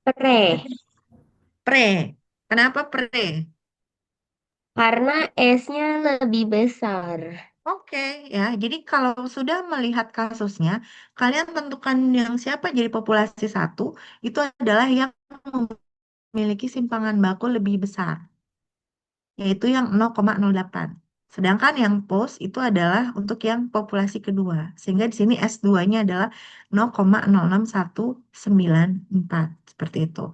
Pre. Pre. Kenapa pre? Karena S-nya lebih besar. Oke, ya. Jadi kalau sudah melihat kasusnya, kalian tentukan yang siapa jadi populasi satu, itu adalah yang memiliki simpangan baku lebih besar, yaitu yang 0,08. Sedangkan yang post itu adalah untuk yang populasi kedua. Sehingga di sini S2-nya adalah 0,06194. Seperti itu.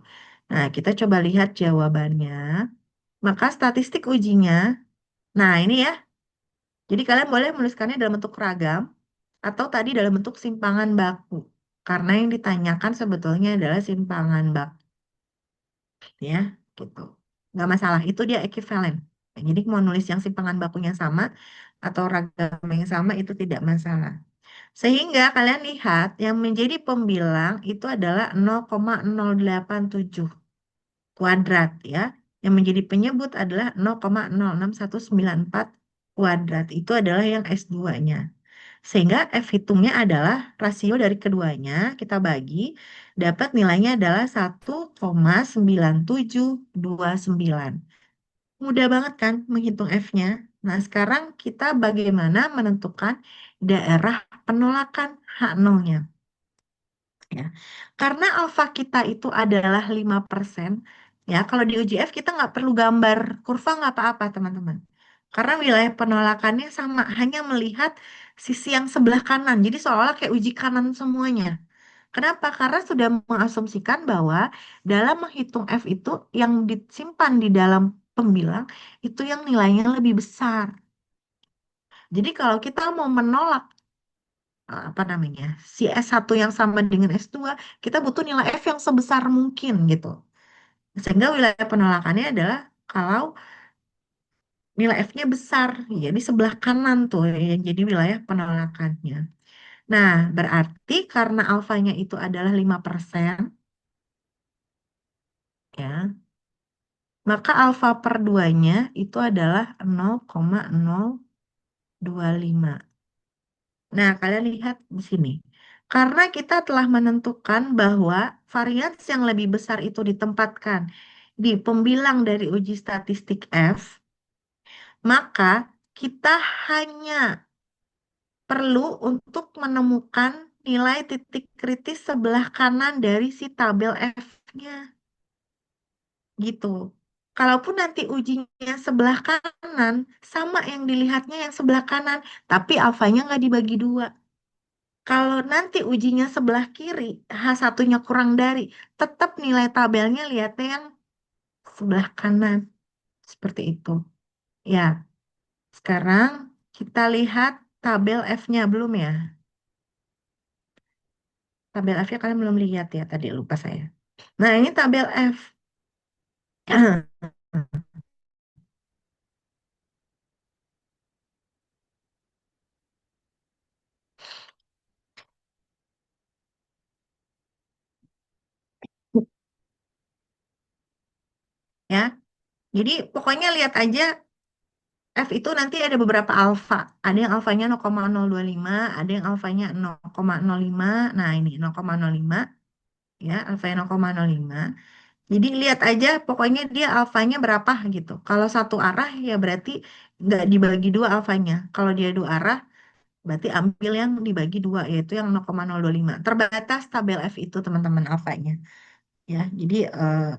Nah, kita coba lihat jawabannya. Maka statistik ujinya, nah ini ya. Jadi kalian boleh menuliskannya dalam bentuk ragam atau tadi dalam bentuk simpangan baku. Karena yang ditanyakan sebetulnya adalah simpangan baku, ya, gitu. Nggak masalah, itu dia ekuivalen. Jadi mau nulis yang simpangan bakunya sama atau ragam yang sama itu tidak masalah. Sehingga kalian lihat yang menjadi pembilang itu adalah 0,087 kuadrat ya. Yang menjadi penyebut adalah 0,06194 kuadrat. Itu adalah yang S2-nya. Sehingga F hitungnya adalah rasio dari keduanya, kita bagi, dapat nilainya adalah 1,9729. Mudah banget kan menghitung F-nya? Nah, sekarang kita bagaimana menentukan daerah penolakan H0-nya. Ya. Karena alfa kita itu adalah 5%, ya, kalau di uji F kita nggak perlu gambar kurva nggak apa-apa, teman-teman. Karena wilayah penolakannya sama, hanya melihat sisi yang sebelah kanan. Jadi seolah kayak uji kanan semuanya. Kenapa? Karena sudah mengasumsikan bahwa dalam menghitung F itu yang disimpan di dalam pembilang itu yang nilainya lebih besar. Jadi kalau kita mau menolak apa namanya si S1 yang sama dengan S2, kita butuh nilai F yang sebesar mungkin gitu. Sehingga wilayah penolakannya adalah kalau nilai F-nya besar, ya di sebelah kanan tuh yang jadi wilayah penolakannya. Nah, berarti karena alfanya itu adalah 5%, ya, maka alfa per 2-nya itu adalah 0,025. Nah, kalian lihat di sini. Karena kita telah menentukan bahwa varians yang lebih besar itu ditempatkan di pembilang dari uji statistik F, maka kita hanya perlu untuk menemukan nilai titik kritis sebelah kanan dari si tabel F-nya. Gitu. Kalaupun nanti ujinya sebelah kanan, sama yang dilihatnya yang sebelah kanan, tapi alfanya nggak dibagi dua. Kalau nanti ujinya sebelah kiri, H1-nya kurang dari, tetap nilai tabelnya lihatnya yang sebelah kanan. Seperti itu. Ya, sekarang kita lihat tabel F-nya belum ya? Tabel F-nya kalian belum lihat ya, tadi lupa saya. Nah, ini tabel F. Ya, jadi pokoknya lihat aja F itu nanti ada beberapa alfa. Ada yang alfanya 0,025, ada yang alfanya 0,05. Nah, ini 0,05 ya, alfanya 0,05. Jadi lihat aja pokoknya dia alfanya berapa gitu. Kalau satu arah ya berarti nggak dibagi dua alfanya. Kalau dia dua arah berarti ambil yang dibagi dua yaitu yang 0,025. Terbatas tabel F itu teman-teman alfanya. Ya, jadi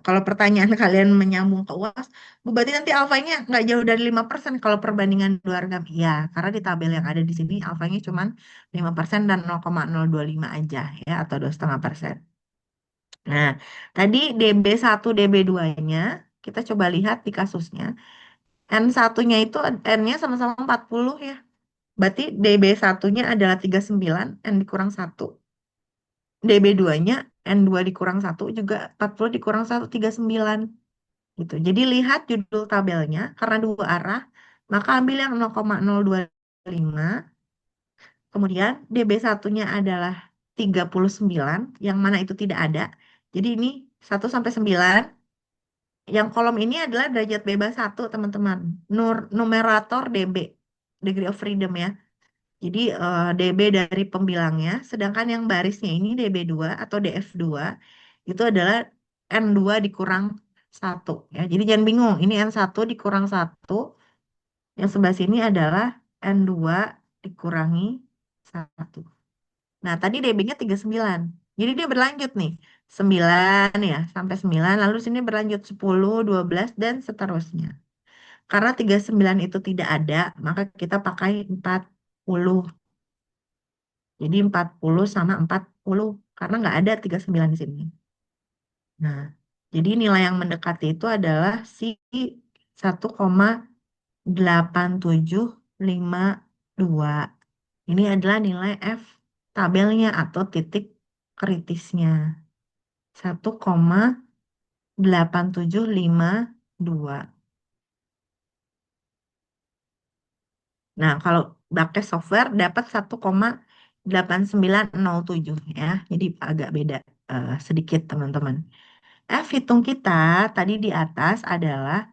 kalau pertanyaan kalian menyambung ke UAS, Bu, berarti nanti alfanya nggak jauh dari 5% kalau perbandingan dua ragam. Iya, karena di tabel yang ada di sini alfanya cuma 5% dan 0,025 aja ya, atau 2,5%. Nah, tadi DB1, DB2-nya, kita coba lihat di kasusnya. N1-nya itu N-nya sama-sama 40 ya. Berarti DB1-nya adalah 39, N dikurang 1. DB2-nya N2 dikurang 1 juga 40 dikurang 1, 39. Gitu. Jadi lihat judul tabelnya, karena dua arah, maka ambil yang 0,025. Kemudian DB1-nya adalah 39, yang mana itu tidak ada. Jadi ini 1 sampai 9. Yang kolom ini adalah derajat bebas 1, teman-teman. Numerator DB, degree of freedom ya. Jadi DB dari pembilangnya, sedangkan yang barisnya ini DB2 atau DF2 itu adalah N2 dikurang 1 ya. Jadi jangan bingung, ini N1 dikurang 1, yang sebelah sini adalah N2 dikurangi 1. Nah, tadi DB-nya 39. Jadi dia berlanjut nih. 9 ya, sampai 9. Lalu sini berlanjut 10, 12, dan seterusnya. Karena 39 itu tidak ada, maka kita pakai 40. Jadi 40 sama 40. Karena nggak ada 39 di sini. Nah, jadi nilai yang mendekati itu adalah si 1,8752. Ini adalah nilai F tabelnya atau titik kritisnya. 1,8752. Nah, kalau pakai software dapat 1,8907 ya. Jadi agak beda sedikit teman-teman. F hitung kita tadi di atas adalah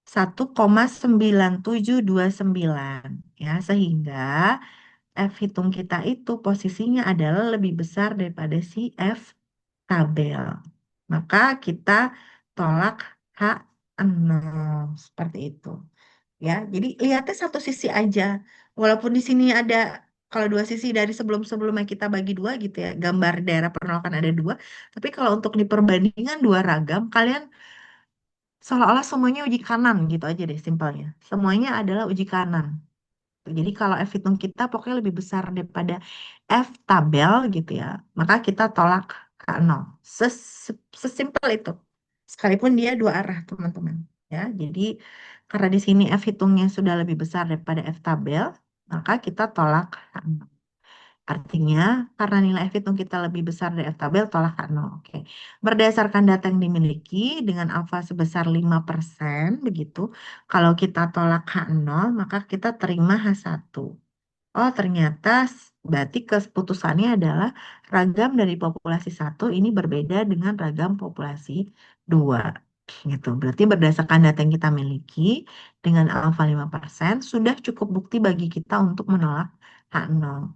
1,9729 ya. Sehingga F hitung kita itu posisinya adalah lebih besar daripada si F tabel. Maka kita tolak H0 seperti itu. Ya, jadi lihatnya satu sisi aja. Walaupun di sini ada kalau dua sisi dari sebelum-sebelumnya kita bagi dua gitu ya, gambar daerah penolakan ada dua. Tapi kalau untuk di perbandingan dua ragam, kalian seolah-olah semuanya uji kanan gitu aja deh simpelnya. Semuanya adalah uji kanan. Jadi kalau F hitung kita pokoknya lebih besar daripada F tabel gitu ya, maka kita tolak K0. Sesimpel itu. Sekalipun dia dua arah, teman-teman. Ya, jadi karena di sini F hitungnya sudah lebih besar daripada F tabel, maka kita tolak K0. Artinya, karena nilai F hitung kita lebih besar dari F tabel, tolak K0. Oke. Berdasarkan data yang dimiliki, dengan alfa sebesar 5%, begitu. Kalau kita tolak H0, maka kita terima H1. Oh, ternyata berarti keputusannya adalah ragam dari populasi 1 ini berbeda dengan ragam populasi 2. Gitu. Berarti berdasarkan data yang kita miliki, dengan alfa 5%, sudah cukup bukti bagi kita untuk menolak H0.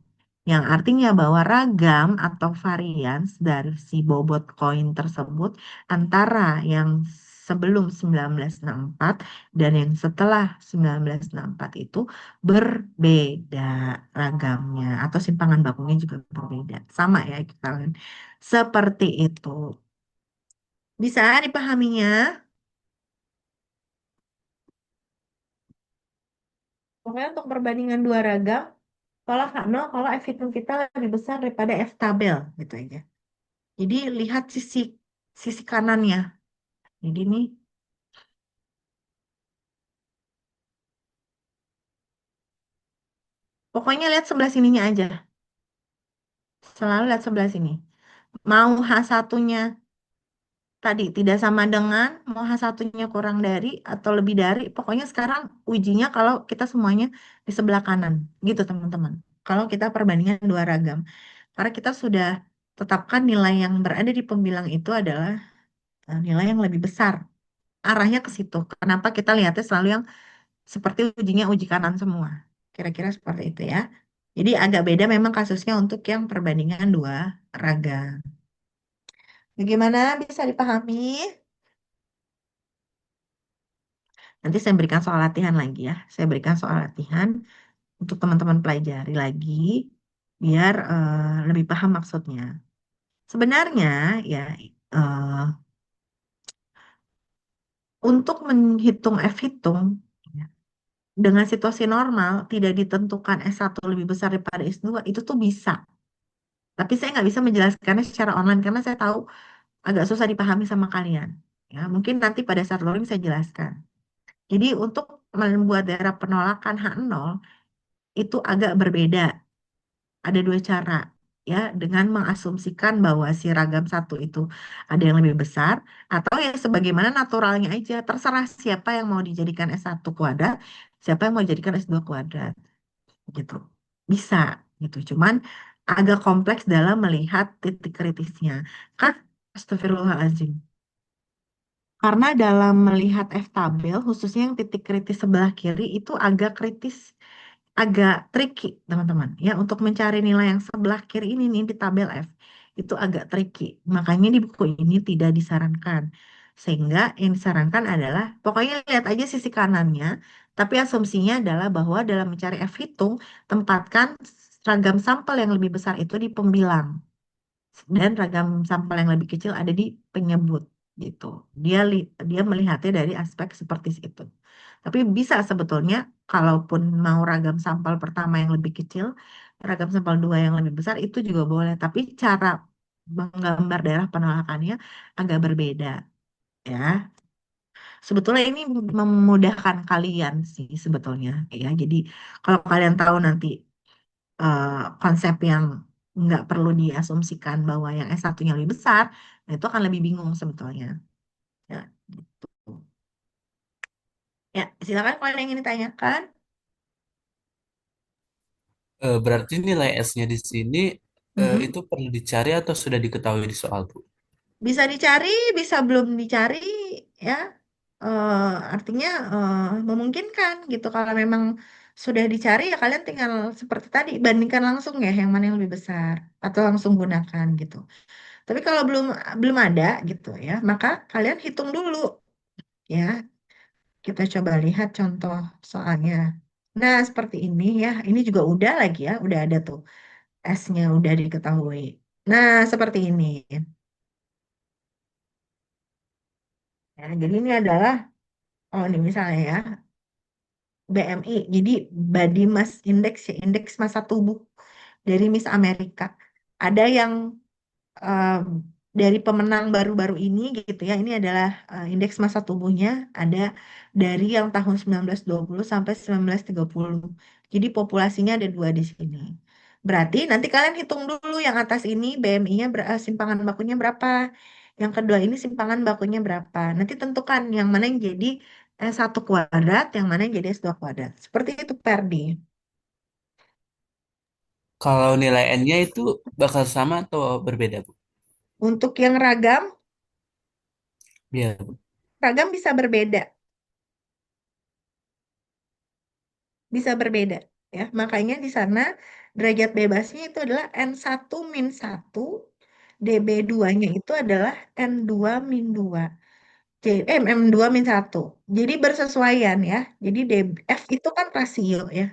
Yang artinya bahwa ragam atau varian dari si bobot koin tersebut antara yang sebelum 1964 dan yang setelah 1964 itu berbeda ragamnya atau simpangan bakunya juga berbeda. Sama ya kalian. Seperti itu. Bisa dipahaminya? Pokoknya untuk perbandingan dua ragam, tolak H0 kalau F hitung kita lebih besar daripada F tabel gitu aja. Jadi lihat sisi sisi kanannya. Jadi nih, pokoknya lihat sebelah sininya aja. Selalu lihat sebelah sini. Mau H1-nya tadi tidak sama dengan, mau H1-nya kurang dari atau lebih dari, pokoknya sekarang ujinya kalau kita semuanya di sebelah kanan. Gitu teman-teman. Kalau kita perbandingan dua ragam. Karena kita sudah tetapkan nilai yang berada di pembilang itu adalah nilai yang lebih besar. Arahnya ke situ. Kenapa kita lihatnya selalu yang seperti ujinya uji kanan semua. Kira-kira seperti itu ya. Jadi agak beda memang kasusnya untuk yang perbandingan dua ragam. Bagaimana bisa dipahami? Nanti saya berikan soal latihan lagi ya. Saya berikan soal latihan untuk teman-teman pelajari lagi biar lebih paham maksudnya. Sebenarnya ya eh, untuk menghitung F hitung ya, dengan situasi normal tidak ditentukan S1 lebih besar daripada S2 itu tuh bisa. Tapi saya nggak bisa menjelaskannya secara online karena saya tahu agak susah dipahami sama kalian. Ya, mungkin nanti pada saat learning saya jelaskan. Jadi untuk membuat daerah penolakan H0 itu agak berbeda. Ada dua cara ya dengan mengasumsikan bahwa si ragam satu itu ada yang lebih besar atau ya sebagaimana naturalnya aja terserah siapa yang mau dijadikan S1 kuadrat, siapa yang mau dijadikan S2 kuadrat gitu. Bisa gitu. Cuman agak kompleks dalam melihat titik kritisnya. Kan, astagfirullahaladzim. Karena dalam melihat F-tabel, khususnya yang titik kritis sebelah kiri itu agak kritis, agak tricky, teman-teman. Ya, untuk mencari nilai yang sebelah kiri ini nih di tabel F, itu agak tricky. Makanya di buku ini tidak disarankan. Sehingga yang disarankan adalah, pokoknya lihat aja sisi kanannya, tapi asumsinya adalah bahwa dalam mencari F hitung, tempatkan ragam sampel yang lebih besar itu di pembilang dan ragam sampel yang lebih kecil ada di penyebut gitu. Dia melihatnya dari aspek seperti itu. Tapi bisa sebetulnya kalaupun mau ragam sampel pertama yang lebih kecil, ragam sampel dua yang lebih besar itu juga boleh. Tapi cara menggambar daerah penolakannya agak berbeda ya. Sebetulnya ini memudahkan kalian sih sebetulnya ya. Jadi kalau kalian tahu nanti eh, konsep yang nggak perlu diasumsikan bahwa yang S1-nya lebih besar, nah itu akan lebih bingung sebetulnya. Ya, gitu. Ya, silakan kalau ada yang ingin ditanyakan. Berarti nilai S-nya di sini Mhm. itu perlu dicari atau sudah diketahui di soal, Bu? Bisa dicari, bisa belum dicari, ya. Artinya memungkinkan gitu. Kalau memang sudah dicari ya kalian tinggal seperti tadi bandingkan langsung ya yang mana yang lebih besar atau langsung gunakan gitu. Tapi kalau belum belum ada gitu ya, maka kalian hitung dulu ya. Kita coba lihat contoh soalnya. Nah, seperti ini ya. Ini juga udah lagi ya, udah ada tuh S-nya udah diketahui. Nah, seperti ini. Ya, jadi ini adalah oh ini misalnya ya, BMI. Jadi Body Mass Index ya, indeks massa tubuh dari Miss Amerika. Ada yang eh, dari pemenang baru-baru ini gitu ya. Ini adalah indeks massa tubuhnya ada dari yang tahun 1920 sampai 1930. Jadi populasinya ada dua di sini. Berarti nanti kalian hitung dulu yang atas ini BMI-nya simpangan bakunya berapa. Yang kedua ini simpangan bakunya berapa. Nanti tentukan yang mana yang jadi S1 kuadrat, yang mana yang jadi S2 kuadrat. Seperti itu, Perdi. Kalau nilai N-nya itu bakal sama atau berbeda, Bu? Untuk yang ragam, Iya, Bu. ragam bisa berbeda. Bisa berbeda ya. Makanya di sana derajat bebasnya itu adalah N1 min 1, DB2-nya itu adalah N2 min 2. Jadi, M2 min 1. Jadi bersesuaian ya. Jadi F itu kan rasio ya.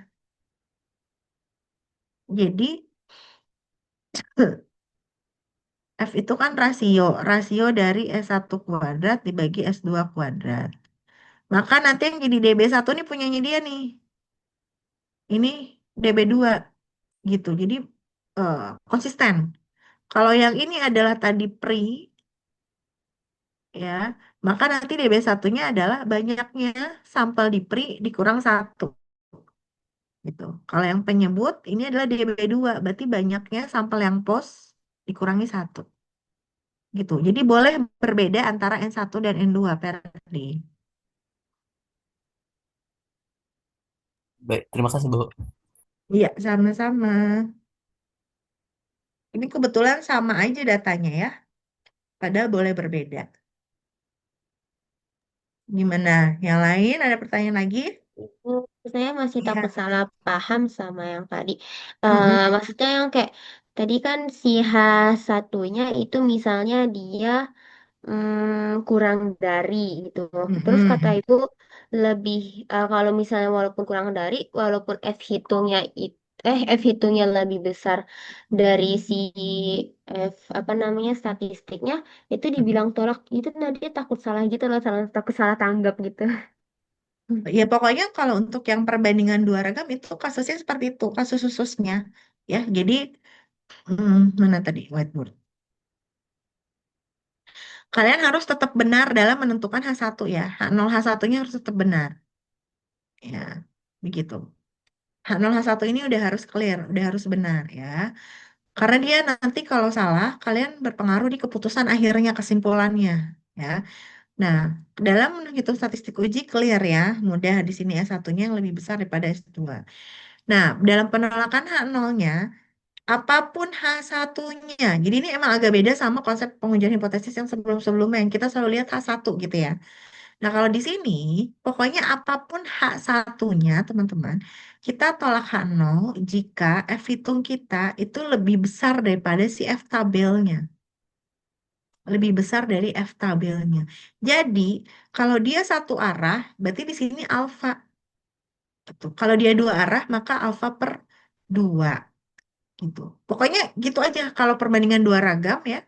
Jadi F itu kan rasio, rasio dari S1 kuadrat dibagi S2 kuadrat. Maka nanti yang jadi DB1 nih punyanya dia nih. Ini DB2 gitu. Jadi eh, konsisten. Kalau yang ini adalah tadi pri, ya, maka nanti DB1-nya adalah banyaknya sampel di pri dikurang satu, gitu. Kalau yang penyebut, ini adalah DB2, berarti banyaknya sampel yang pos dikurangi satu, gitu. Jadi boleh berbeda antara N1 dan N2 per D. Baik, terima kasih, Bu. Iya, sama-sama. Ini kebetulan sama aja datanya ya, padahal boleh berbeda. Gimana? Yang lain ada pertanyaan lagi? Saya masih takut Iya. salah paham sama yang tadi. Mm-mm. Maksudnya yang kayak tadi kan si H satunya itu misalnya dia kurang dari gitu. Terus kata Mm-mm. ibu lebih kalau misalnya walaupun kurang dari, walaupun F hitungnya lebih besar dari si F apa namanya statistiknya, itu dibilang tolak itu nanti takut salah gitu loh, takut salah tanggap gitu. Ya pokoknya kalau untuk yang perbandingan dua ragam itu kasusnya seperti itu, kasus khususnya. Ya, jadi mana tadi whiteboard? Kalian harus tetap benar dalam menentukan H1 ya. H0 H1-nya harus tetap benar. Ya, begitu. H0 H1 ini udah harus clear, udah harus benar ya. Karena dia nanti kalau salah, kalian berpengaruh di keputusan akhirnya kesimpulannya. Ya. Nah, dalam menghitung statistik uji clear ya, mudah di sini S1-nya yang lebih besar daripada S2. Nah, dalam penolakan H0-nya, Apapun H1-nya. Jadi ini emang agak beda sama konsep pengujian hipotesis yang sebelum-sebelumnya yang kita selalu lihat H1 gitu ya. Nah, kalau di sini pokoknya apapun H1-nya, teman-teman, kita tolak H0 jika F hitung kita itu lebih besar daripada si F tabelnya. Lebih besar dari F tabelnya. Jadi, kalau dia satu arah, berarti di sini alfa. Gitu. Kalau dia dua arah, maka alfa per 2 gitu. Pokoknya gitu aja kalau perbandingan dua ragam ya,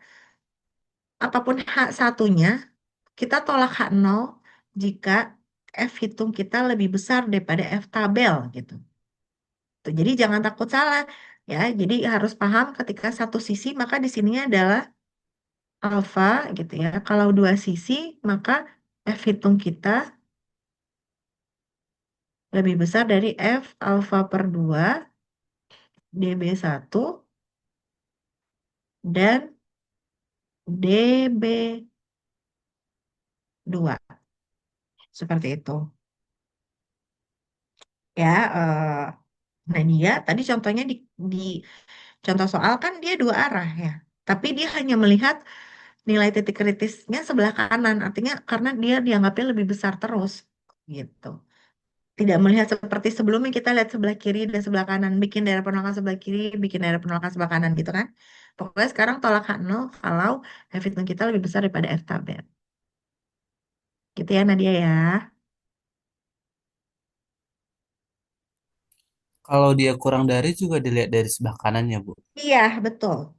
apapun H1-nya, kita tolak H0 jika F hitung kita lebih besar daripada F tabel gitu. Tuh, jadi jangan takut salah ya. Jadi harus paham ketika satu sisi maka di sininya adalah alfa gitu ya. Kalau dua sisi maka F hitung kita lebih besar dari F alfa per 2 db1 dan db2. Seperti itu. Ya, nah dia tadi contohnya di contoh soal kan dia dua arah ya. Tapi dia hanya melihat nilai titik kritisnya sebelah kanan. Artinya karena dia dianggapnya lebih besar terus gitu. Tidak melihat seperti sebelumnya kita lihat sebelah kiri dan sebelah kanan. Bikin daerah penolakan sebelah kiri, bikin daerah penolakan sebelah kanan gitu kan. Pokoknya sekarang tolak H0 kalau F hitung kita lebih besar daripada F tabel. Gitu ya Nadia ya. Kalau dia kurang dari juga dilihat dari sebelah kanannya, Bu. Iya, betul.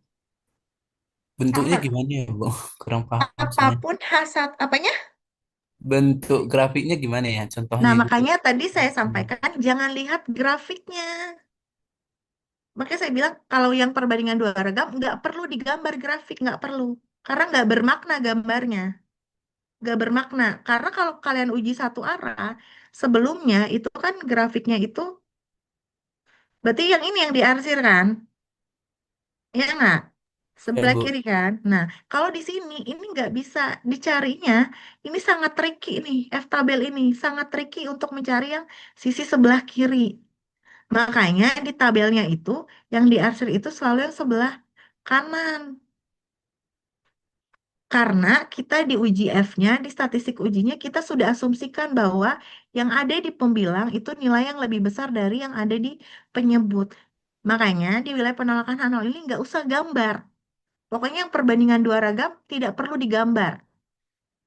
Bentuknya Sama. gimana ya, Bu? Kurang paham soalnya. Apapun hasad, apanya? Bentuk grafiknya gimana ya? Nah, Contohnya gitu. makanya tadi saya sampaikan jangan lihat grafiknya. Makanya saya bilang kalau yang perbandingan dua ragam nggak perlu digambar grafik, nggak perlu. Karena nggak bermakna gambarnya. Nggak bermakna. Karena kalau kalian uji satu arah, sebelumnya itu kan grafiknya itu, berarti yang ini yang diarsir kan? Ya nggak? Ya, Sebelah Bu. kiri kan? Nah, kalau di sini ini nggak bisa dicarinya. Ini sangat tricky nih, F tabel ini. Sangat tricky untuk mencari yang sisi sebelah kiri. Makanya di tabelnya itu yang diarsir itu selalu yang sebelah kanan. Karena kita di uji F-nya, di statistik ujinya kita sudah asumsikan bahwa yang ada di pembilang itu nilai yang lebih besar dari yang ada di penyebut. Makanya di wilayah penolakan H0 ini nggak usah gambar. Pokoknya yang perbandingan dua ragam tidak perlu digambar.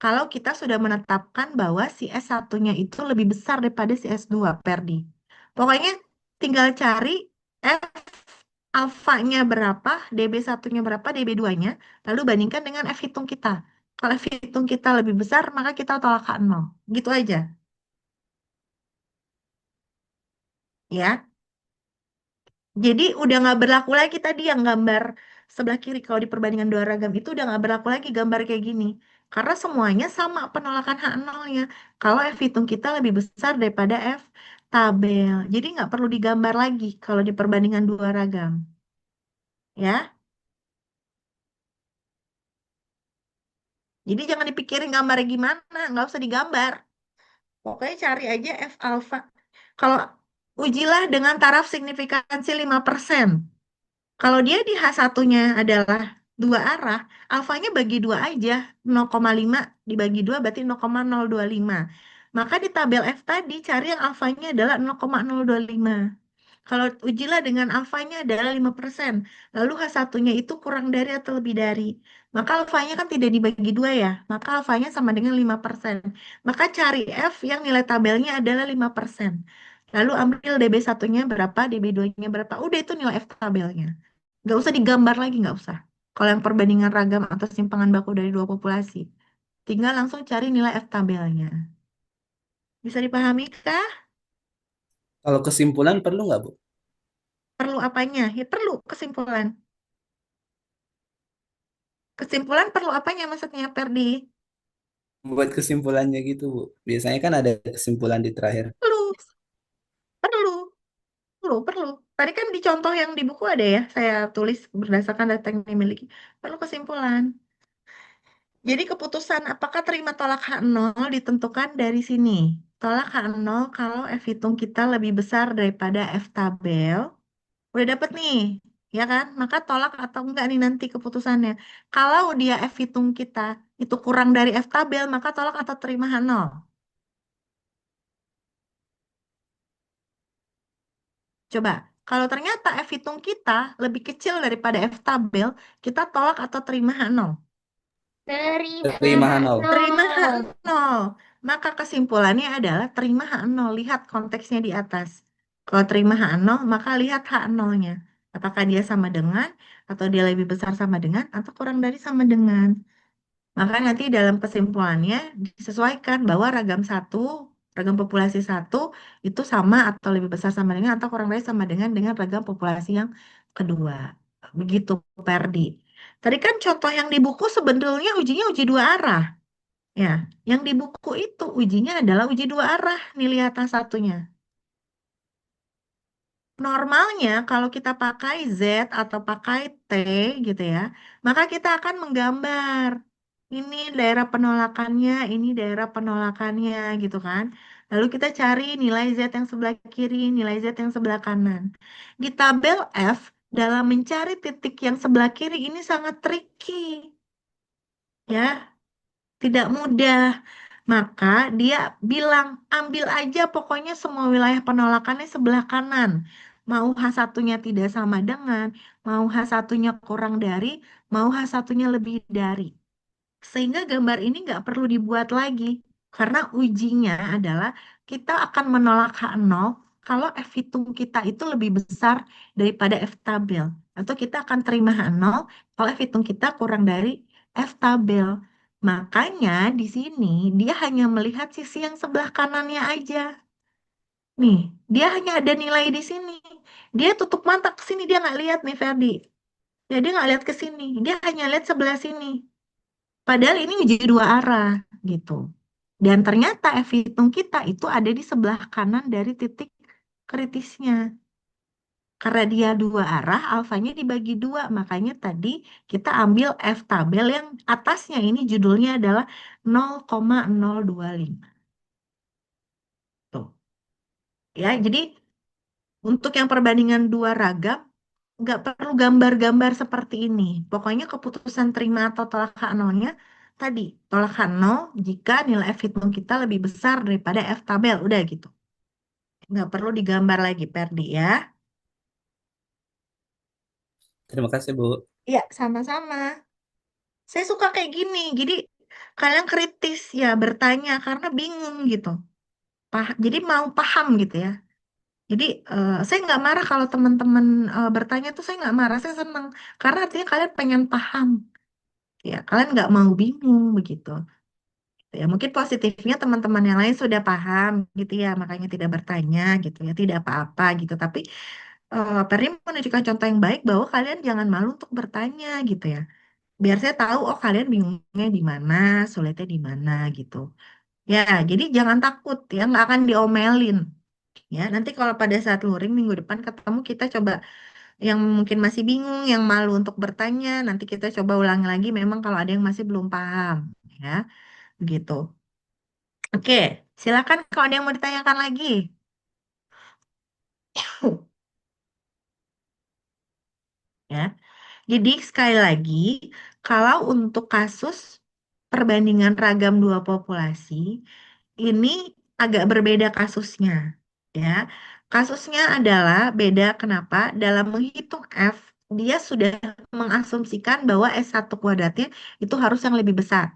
Kalau kita sudah menetapkan bahwa si S1-nya itu lebih besar daripada si S2, Perdi. Pokoknya tinggal cari F alfanya berapa, DB1-nya berapa, DB2-nya, lalu bandingkan dengan F hitung kita. Kalau F hitung kita lebih besar, maka kita tolak H0. Gitu aja. Ya. Jadi udah nggak berlaku lagi tadi yang gambar sebelah kiri. Kalau di perbandingan dua ragam itu udah nggak berlaku lagi gambar kayak gini. Karena semuanya sama penolakan H0-nya. Kalau F hitung kita lebih besar daripada F tabel. Jadi nggak perlu digambar lagi kalau di perbandingan dua ragam. Ya. Jadi jangan dipikirin gambarnya gimana. Nggak usah digambar. Pokoknya cari aja F alfa. Kalau ujilah dengan taraf signifikansi 5%. Kalau dia di H1-nya adalah dua arah, alfanya bagi dua aja. 0,5 dibagi dua berarti 0,025. Maka di tabel F tadi cari yang alfanya adalah 0,025. Kalau ujilah dengan alfanya adalah 5%. Lalu H1-nya itu kurang dari atau lebih dari. Maka alfanya kan tidak dibagi dua ya. Maka alfanya sama dengan 5%. Maka cari F yang nilai tabelnya adalah 5%. Lalu ambil DB1-nya berapa, DB2-nya berapa. Udah itu nilai F tabelnya. Nggak usah digambar lagi, nggak usah. Kalau yang perbandingan ragam atau simpangan baku dari dua populasi. Tinggal langsung cari nilai F tabelnya. Bisa dipahami kah? Kalau kesimpulan perlu nggak, Bu? Perlu apanya? Ya perlu kesimpulan. Kesimpulan perlu apanya maksudnya, Perdi? Buat kesimpulannya gitu, Bu. Biasanya kan ada kesimpulan di terakhir. Perlu, perlu, perlu. Tadi kan di contoh yang di buku ada ya, saya tulis berdasarkan data yang dimiliki. Perlu kesimpulan. Jadi keputusan apakah terima tolak H0 ditentukan dari sini. Tolak H0 kalau F hitung kita lebih besar daripada F tabel. Udah dapet nih. ya kan? Maka tolak atau enggak nih nanti keputusannya. Kalau dia F hitung kita itu kurang dari F tabel, maka tolak atau terima H0. Coba, kalau ternyata F hitung kita lebih kecil daripada F tabel, kita tolak atau terima H0. Terima Terima nol. Terima H0. H0. Maka kesimpulannya adalah terima H0. Lihat konteksnya di atas. Kalau terima H0, maka lihat H0-nya. Apakah dia sama dengan, atau dia lebih besar sama dengan, atau kurang dari sama dengan. Maka nanti dalam kesimpulannya disesuaikan bahwa ragam populasi satu itu sama atau lebih besar sama dengan atau kurang dari sama dengan ragam populasi yang kedua. Begitu, Perdi. Tadi kan contoh yang di buku sebetulnya ujinya uji dua arah. Ya, yang di buku itu ujinya adalah uji dua arah. Nih lihat satunya. Normalnya kalau kita pakai Z atau pakai T gitu ya, maka kita akan menggambar. Ini daerah penolakannya, ini daerah penolakannya gitu kan. Lalu kita cari nilai Z yang sebelah kiri, nilai Z yang sebelah kanan. Di tabel F, dalam mencari titik yang sebelah kiri ini sangat tricky. Ya, tidak mudah. Maka dia bilang, ambil aja pokoknya semua wilayah penolakannya sebelah kanan. Mau H1-nya tidak sama dengan, mau H1-nya kurang dari, mau H1-nya lebih dari. Sehingga gambar ini nggak perlu dibuat lagi. Karena ujinya adalah kita akan menolak H0 kalau F hitung kita itu lebih besar daripada F tabel. Atau kita akan terima H0 kalau F hitung kita kurang dari F tabel. Makanya di sini dia hanya melihat sisi yang sebelah kanannya aja. Nih, dia hanya ada nilai di sini. Dia tutup mata ke sini, dia nggak lihat nih Ferdi. Jadi nggak lihat ke sini, dia hanya lihat sebelah sini. Padahal ini uji dua arah gitu. Dan ternyata F hitung kita itu ada di sebelah kanan dari titik kritisnya. Karena dia dua arah, alfanya dibagi dua. Makanya tadi kita ambil F tabel yang atasnya ini judulnya adalah 0,025. Tuh. Ya, jadi untuk yang perbandingan dua ragam, nggak perlu gambar-gambar seperti ini. Pokoknya keputusan terima atau tolak H0-nya tadi, tolak H0 jika nilai F hitung kita lebih besar daripada F tabel. Udah gitu. Nggak perlu digambar lagi, Perdi ya. Terima kasih, Bu. Iya, sama-sama. Saya suka kayak gini. Jadi kalian kritis ya bertanya karena bingung gitu. Jadi mau paham gitu ya. Jadi saya nggak marah kalau teman-teman bertanya tuh saya nggak marah, saya senang. Karena artinya kalian pengen paham. Ya, kalian nggak mau bingung begitu. Ya, mungkin positifnya teman-teman yang lain sudah paham gitu ya, makanya tidak bertanya gitu ya, tidak apa-apa gitu. Tapi Perni menunjukkan contoh yang baik bahwa kalian jangan malu untuk bertanya gitu ya. Biar saya tahu, oh kalian bingungnya di mana, sulitnya di mana gitu. Ya, jadi jangan takut ya, nggak akan diomelin. Ya, nanti kalau pada saat luring minggu depan ketemu kita coba yang mungkin masih bingung, yang malu untuk bertanya, nanti kita coba ulangi lagi memang kalau ada yang masih belum paham ya, gitu. Oke, silakan kalau ada yang mau ditanyakan lagi. Ya, jadi sekali lagi, kalau untuk kasus perbandingan ragam dua populasi, ini agak berbeda kasusnya. Ya, kasusnya adalah beda kenapa? Dalam menghitung F, dia sudah mengasumsikan bahwa S1 kuadratnya itu harus yang lebih besar.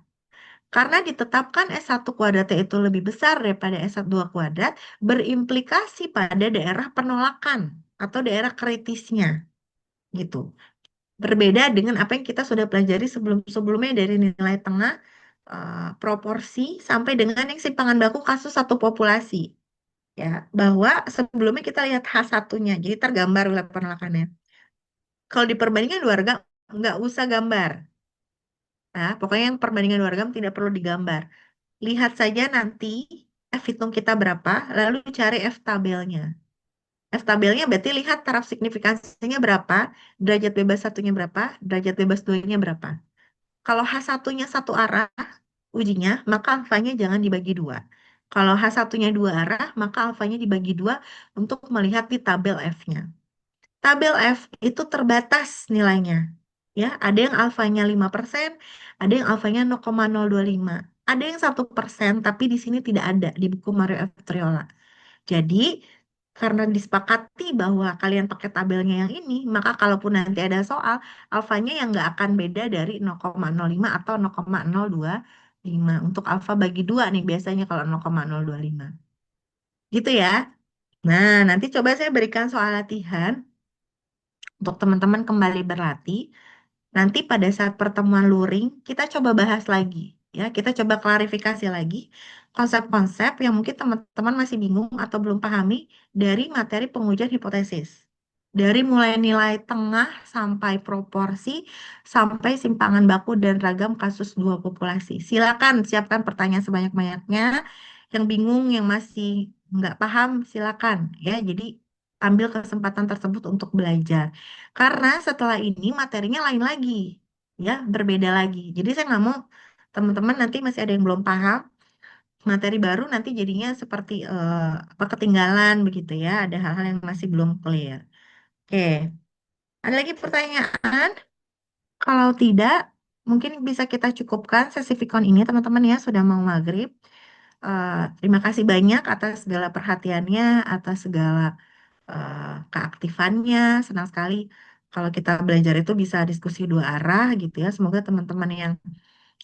Karena ditetapkan S1 kuadratnya itu lebih besar daripada S2 kuadrat, berimplikasi pada daerah penolakan atau daerah kritisnya, gitu. Berbeda dengan apa yang kita sudah pelajari sebelum-sebelumnya dari nilai tengah, proporsi, sampai dengan yang simpangan baku kasus satu populasi. Ya, bahwa sebelumnya kita lihat H1-nya, jadi tergambar wilayah penolakannya. Kalau di perbandingan dua ragam, nggak usah gambar. Nah, pokoknya yang perbandingan dua ragam tidak perlu digambar. Lihat saja nanti F hitung kita berapa, lalu cari F tabelnya. F tabelnya berarti lihat taraf signifikansinya berapa, derajat bebas satunya berapa, derajat bebas duanya berapa. Kalau H1-nya satu arah ujinya, maka alfanya jangan dibagi dua. Kalau H1-nya dua arah, maka alfanya dibagi dua untuk melihat di tabel F-nya. Tabel F itu terbatas nilainya. Ya, ada yang alfanya 5%, ada yang alfanya 0,025. Ada yang 1%, tapi di sini tidak ada di buku Mario F. Triola. Jadi, karena disepakati bahwa kalian pakai tabelnya yang ini, maka kalaupun nanti ada soal, alfanya yang nggak akan beda dari 0,05 atau 0,025. Untuk alfa bagi 2 nih biasanya kalau 0,025. Gitu ya. Nah, nanti coba saya berikan soal latihan untuk teman-teman kembali berlatih. Nanti pada saat pertemuan luring, kita coba bahas lagi. Ya, kita coba klarifikasi lagi konsep-konsep yang mungkin teman-teman masih bingung atau belum pahami dari materi pengujian hipotesis. Dari mulai nilai tengah sampai proporsi, sampai simpangan baku dan ragam kasus dua populasi. Silakan siapkan pertanyaan sebanyak-banyaknya. Yang bingung, yang masih nggak paham, silakan. Ya, jadi ambil kesempatan tersebut untuk belajar. Karena setelah ini materinya lain lagi, ya, berbeda lagi. Jadi saya nggak mau teman-teman nanti masih ada yang belum paham, materi baru nanti jadinya seperti apa ketinggalan begitu ya. Ada hal-hal yang masih belum clear. Oke, ada lagi pertanyaan? Kalau tidak, mungkin bisa kita cukupkan sesi Vikon ini teman-teman ya, sudah mau maghrib. Terima kasih banyak atas segala perhatiannya, atas segala keaktifannya. Senang sekali kalau kita belajar itu bisa diskusi dua arah gitu ya. Semoga teman-teman yang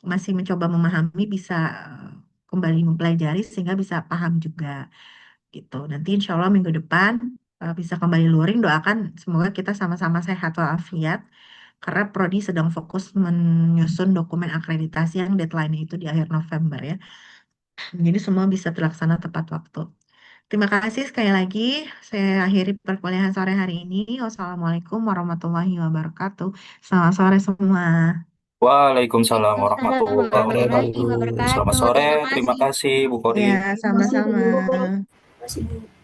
masih mencoba memahami bisa kembali mempelajari sehingga bisa paham juga gitu. Nanti insya Allah minggu depan bisa kembali luring. Doakan semoga kita sama-sama sehat walafiat karena Prodi sedang fokus menyusun dokumen akreditasi yang deadline itu di akhir November ya. Jadi semua bisa terlaksana tepat waktu. Terima kasih sekali lagi. Saya akhiri perkuliahan sore hari ini. Wassalamualaikum warahmatullahi wabarakatuh. Selamat sore semua. Waalaikumsalam Waalaikumsalam warahmatullahi Sore, Bu. warahmatullahi wabarakatuh. Selamat wabarakatuh. sore, Terima terima kasih. kasih Bu Ya, Korin. Terima kasih, sama-sama. Bu. Terima kasih, Bu.